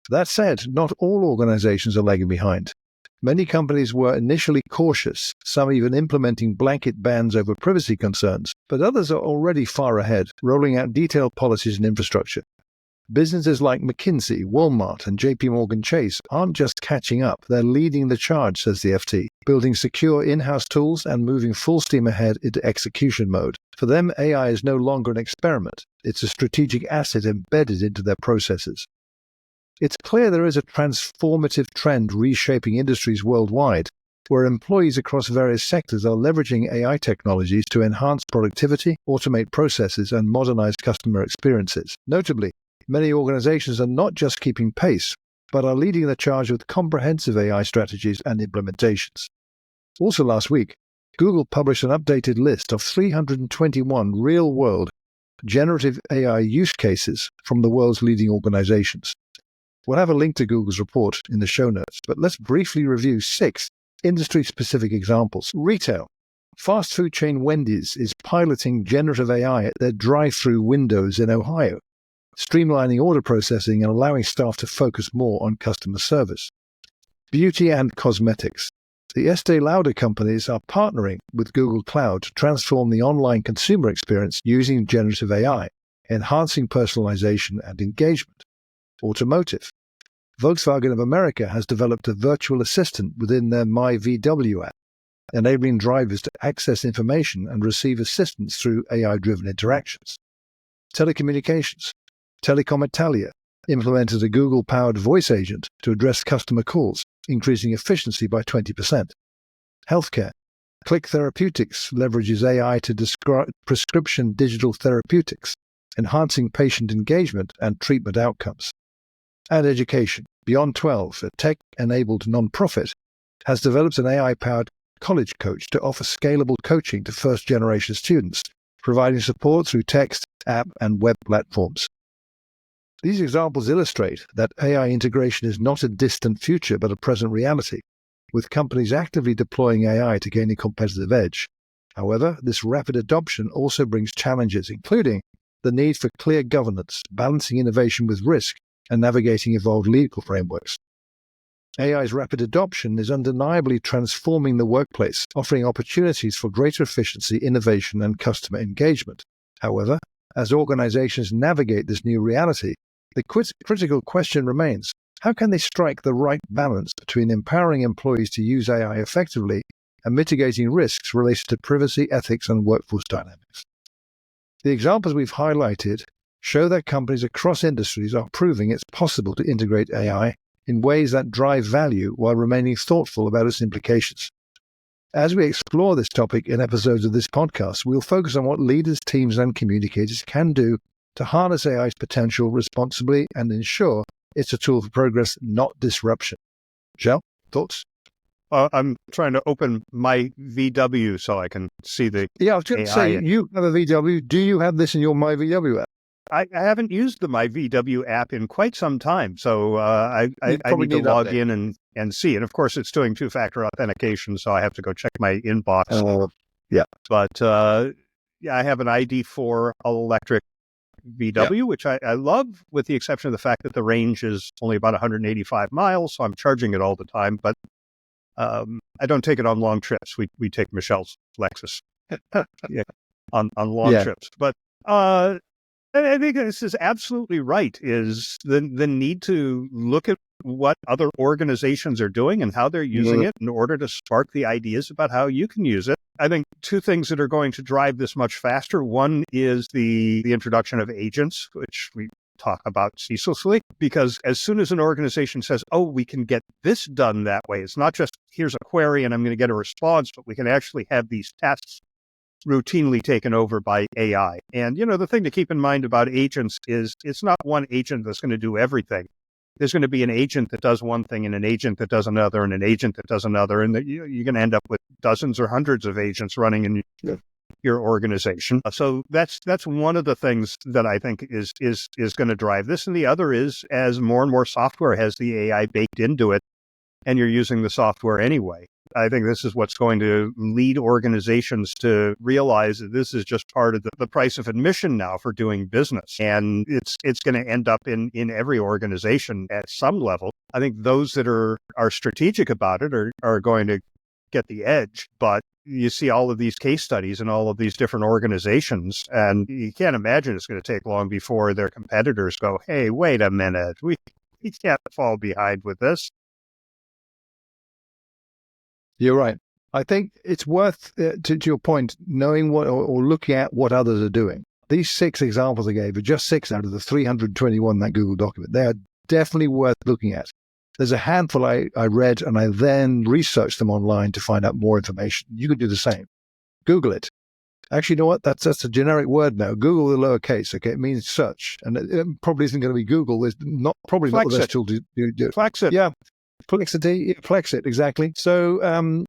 That said, not all organizations are lagging behind. Many companies were initially cautious, some even implementing blanket bans over privacy concerns, but others are already far ahead, rolling out detailed policies and infrastructure. Businesses like McKinsey, Walmart, and JP Chase aren't just catching up, they're leading the charge, says the FT, building secure in-house tools and moving full steam ahead into execution mode. For them, AI is no longer an experiment. It's a strategic asset embedded into their processes. It's clear there is a transformative trend reshaping industries worldwide, where employees across various sectors are leveraging AI technologies to enhance productivity, automate processes, and modernize customer experiences. Notably, many organizations are not just keeping pace, but are leading the charge with comprehensive AI strategies and implementations. Also last week, Google published an updated list of 321 real-world generative AI use cases from the world's leading organizations. We'll have a link to Google's report in the show notes, but let's briefly review 6 industry-specific examples. Retail. Fast food chain Wendy's is piloting generative AI at their drive-through windows in Ohio, streamlining order processing and allowing staff to focus more on customer service. Beauty and cosmetics. The Estée Lauder companies are partnering with Google Cloud to transform the online consumer experience using generative AI, enhancing personalization and engagement. Automotive. Volkswagen of America has developed a virtual assistant within their My VW app, enabling drivers to access information and receive assistance through AI-driven interactions. Telecommunications. Telecom Italia implemented a Google-powered voice agent to address customer calls, increasing efficiency by 20%. Healthcare. Click Therapeutics leverages AI to describe prescription digital therapeutics, enhancing patient engagement and treatment outcomes. And education. Beyond 12, a tech-enabled nonprofit, has developed an AI-powered college coach to offer scalable coaching to first-generation students, providing support through text, app, and web platforms. These examples illustrate that AI integration is not a distant future but a present reality, with companies actively deploying AI to gain a competitive edge. However, this rapid adoption also brings challenges, including the need for clear governance, balancing innovation with risk, and navigating evolved legal frameworks. AI's rapid adoption is undeniably transforming the workplace, offering opportunities for greater efficiency, innovation, and customer engagement. However, as organizations navigate this new reality, the critical question remains: how can they strike the right balance between empowering employees to use AI effectively and mitigating risks related to privacy, ethics, and workforce dynamics? The examples we've highlighted show that companies across industries are proving it's possible to integrate AI in ways that drive value while remaining thoughtful about its implications. As we explore this topic in episodes of this podcast, we'll focus on what leaders, teams, and communicators can do to harness AI's potential responsibly and ensure it's a tool for progress, not disruption. Zhao, thoughts? I'm trying to open my VW so I can see the Yeah, I was going to say, you have a VW. Do you have this in your My VW app? I haven't used the My VW app in quite some time, so I need to log in and see. And of course, it's doing two-factor authentication, so I have to go check my inbox. Yeah. But yeah, I have an ID4 electric VW, which I love, with the exception of the fact that the range is only about 185 miles, so I'm charging it all the time. But I don't take it on long trips. We take Michelle's Lexus on long trips. But I think this is absolutely right, is the need to look at what other organizations are doing and how they're using it in order to spark the ideas about how you can use it. I think two things that are going to drive this much faster. One is the introduction of agents, which we talk about ceaselessly, because as soon as an organization says, oh, we can get this done that way, it's not just here's a query and I'm going to get a response, but we can actually have these tasks routinely taken over by AI. And, the thing to keep in mind about agents is it's not one agent that's going to do everything. There's going to be an agent that does one thing and an agent that does another and an agent that does another. And you're going to end up with dozens or hundreds of agents running in your organization. So that's one of the things that I think is going to drive this. And the other is, as more and more software has the AI baked into it, and you're using the software anyway, I think this is what's going to lead organizations to realize that this is just part of the price of admission now for doing business. And it's going to end up in every organization at some level. I think those that are strategic about it are going to get the edge. But you see all of these case studies in all of these different organizations, and you can't imagine it's going to take long before their competitors go, hey, wait a minute, we can't fall behind with this. You're right. I think it's worth, to your point, knowing what or looking at what others are doing. These 6 examples I gave are just 6 out of the 321 in that Google document. They are definitely worth looking at. There's a handful I read, and I then researched them online to find out more information. You could do the same. Google it. Actually, you know what? That's a generic word now. Google the lowercase, okay? It means search. And it probably isn't going to be Google. There's probably not the best tool to do. Flexit. Yeah. Plexity, Plexit, exactly. So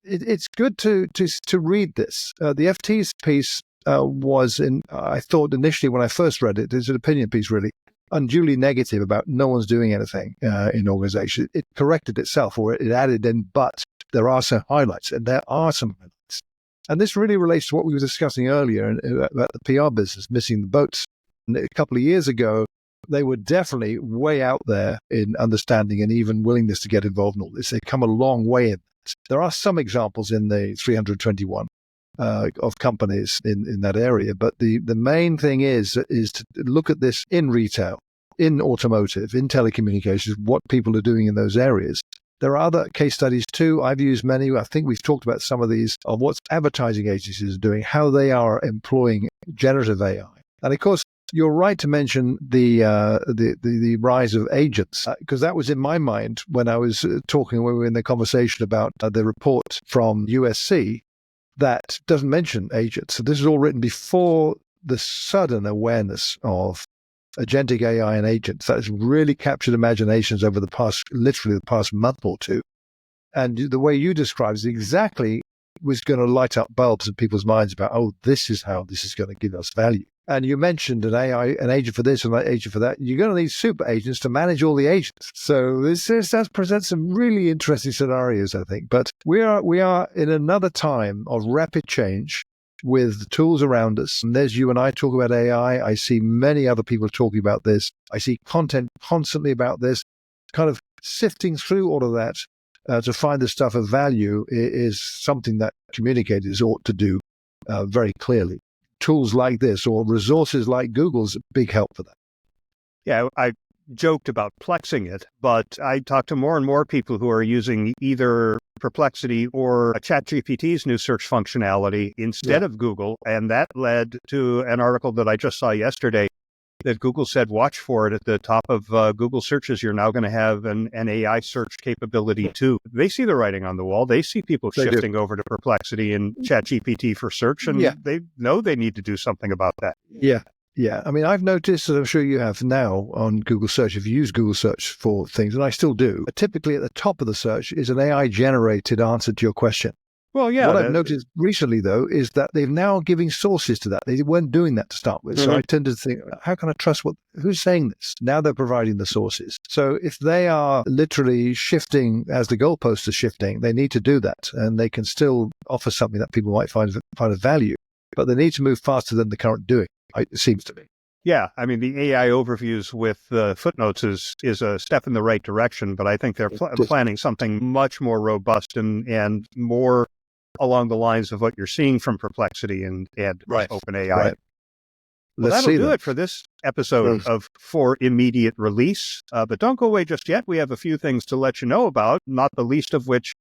it's good to read this. The FT's piece was, I thought initially when I first read it, it's an opinion piece really, unduly negative about no one's doing anything in organization. It corrected itself, or it added in, but there are some highlights, and there are some highlights. And this really relates to what we were discussing earlier about the PR business missing the boats. And a couple of years ago, they were definitely way out there in understanding and even willingness to get involved in all this. They've come a long way in that. There are some examples in the 321 of companies in that area, but the main thing is to look at this in retail, in automotive, in telecommunications, what people are doing in those areas. There are other case studies too. I've used many. I think we've talked about some of these, of what advertising agencies are doing, how they are employing generative AI. And of course, you're right to mention the rise of agents, because that was in my mind when we were in the conversation about the report from USC that doesn't mention agents. So this is all written before the sudden awareness of agentic AI and agents that has really captured imaginations over literally the past month or two. And the way you describe is exactly was going to light up bulbs in people's minds about, oh, this is how this is going to give us value. And you mentioned an agent for this and an agent for that. You're going to need super agents to manage all the agents. So this does present some really interesting scenarios, I think. But we are in another time of rapid change with the tools around us. And there's you and I talk about AI. I see many other people talking about this. I see content constantly about this. Kind of sifting through all of that to find the stuff of value is something that communicators ought to do very clearly. Tools like this or resources like Google's a big help for that. Yeah, I joked about plexing it, but I talk to more and more people who are using either Perplexity or ChatGPT's new search functionality instead of Google. And that led to an article that I just saw yesterday that Google said, watch for it at the top of Google searches. You're now going to have an AI search capability too. They see the writing on the wall. They see people shifting over to Perplexity and ChatGPT for search, and they know they need to do something about that. Yeah. Yeah. I mean, I've noticed, and I'm sure you have now on Google Search, if you use Google Search for things, and I still do, typically at the top of the search is an AI-generated answer to your question. Well, yeah. What I've noticed recently, though, is that they've now giving sources to that. They weren't doing that to start with. So I tend to think, how can I trust who's saying this? Now they're providing the sources. So if they are literally shifting as the goalposts are shifting, they need to do that. And they can still offer something that people might find of value. But they need to move faster than the current doing, it seems to me. Yeah, I mean, the AI overviews with footnotes is a step in the right direction, but I think they're planning something much more robust and more along the lines of what you're seeing from Perplexity and OpenAI. Right. Well, that'll do it for this episode of For Immediate Release. But don't go away just yet. We have a few things to let you know about, not the least of which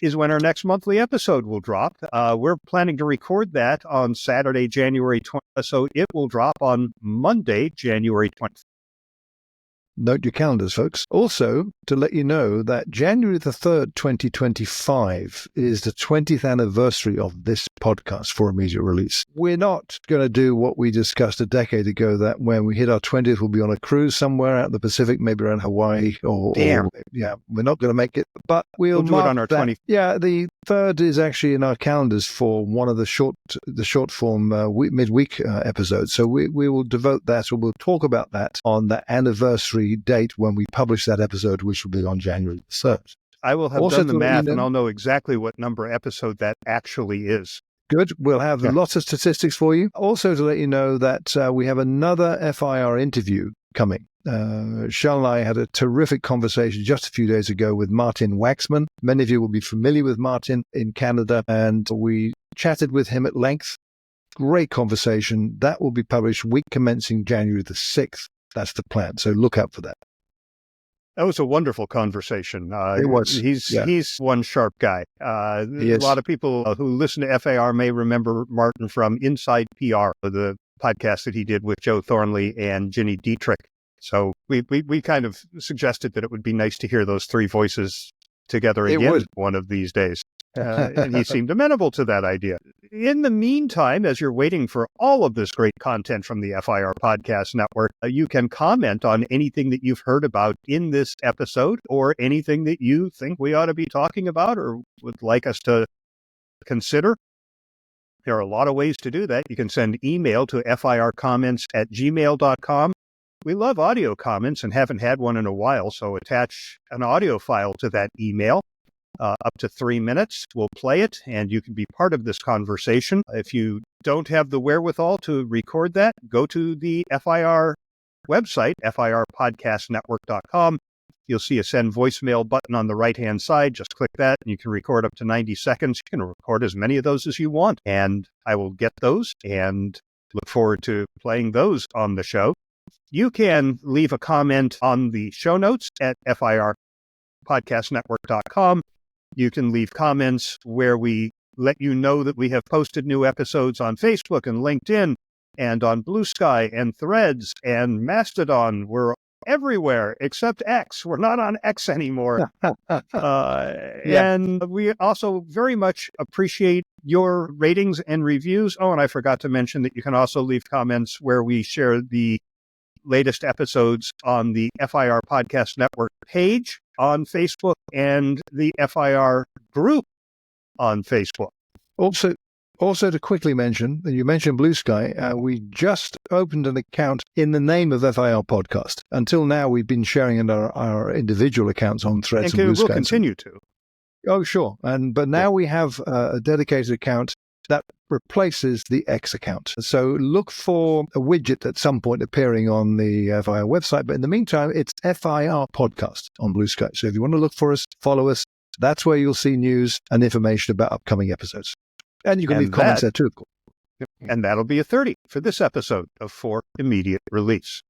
is when our next monthly episode will drop. We're planning to record that on Saturday, January 20th, so it will drop on Monday, January 20th. Note your calendars, folks. Also, to let you know that January the 3rd, 2025 is the 20th anniversary of this podcast For Immediate Release. We're not going to do what we discussed a decade ago, that when we hit our 20th, we'll be on a cruise somewhere out in the Pacific, maybe around Hawaii we're not going to make it, but we'll do it on our 20th. Yeah, the 3rd is actually in our calendars for one of the short form midweek episodes. So we will devote that, or we'll talk about that on the anniversary date when we publish that episode, which will be on January 3rd. I will have done the math, and I'll know exactly what number episode that actually is. Good. We'll have lots of statistics for you. Also, to let you know that we have another FIR interview coming. Shell and I had a terrific conversation just a few days ago with Martin Waxman. Many of you will be familiar with Martin in Canada, and we chatted with him at length. Great conversation. That will be published week commencing January the 6th. That's the plan. So look out for that. That was a wonderful conversation. It was. He's one sharp guy. A lot of people who listen to FAR may remember Martin from Inside PR, the podcast that he did with Joe Thornley and Ginny Dietrich. So we kind of suggested that it would be nice to hear those three voices together It again would. one of these days. And he seemed amenable to that idea. In the meantime, as you're waiting for all of this great content from the FIR Podcast Network, you can comment on anything that you've heard about in this episode or anything that you think we ought to be talking about or would like us to consider. There are a lot of ways to do that. You can send email to fircomments@gmail.com. We love audio comments and haven't had one in a while, so attach an audio file to that email. Up to 3 minutes. We'll play it, and you can be part of this conversation. If you don't have the wherewithal to record that, go to the FIR website, firpodcastnetwork.com. You'll see a send voicemail button on the right-hand side. Just click that, and you can record up to 90 seconds. You can record as many of those as you want, and I will get those and look forward to playing those on the show. You can leave a comment on the show notes at firpodcastnetwork.com. You can leave comments where we let you know that we have posted new episodes on Facebook and LinkedIn and on Blue Sky and Threads and Mastodon. We're everywhere except X. We're not on X anymore. And we also very much appreciate your ratings and reviews. Oh, and I forgot to mention that you can also leave comments where we share the latest episodes on the FIR Podcast Network page on Facebook and the FIR group on Facebook. Also to quickly mention, you mentioned Blue Sky, we just opened an account in the name of FIR Podcast. Until now, we've been sharing in our individual accounts on Threads and Blue Sky. We'll continue to. Oh, sure. But now we have a dedicated account that replaces the X account. So look for a widget at some point appearing on the FIR website. But in the meantime, it's FIR Podcast on Blue Sky. So if you want to look for us, follow us. That's where you'll see news and information about upcoming episodes. And you can leave comments there too, of course. And that'll be a 30 for this episode of For Immediate Release.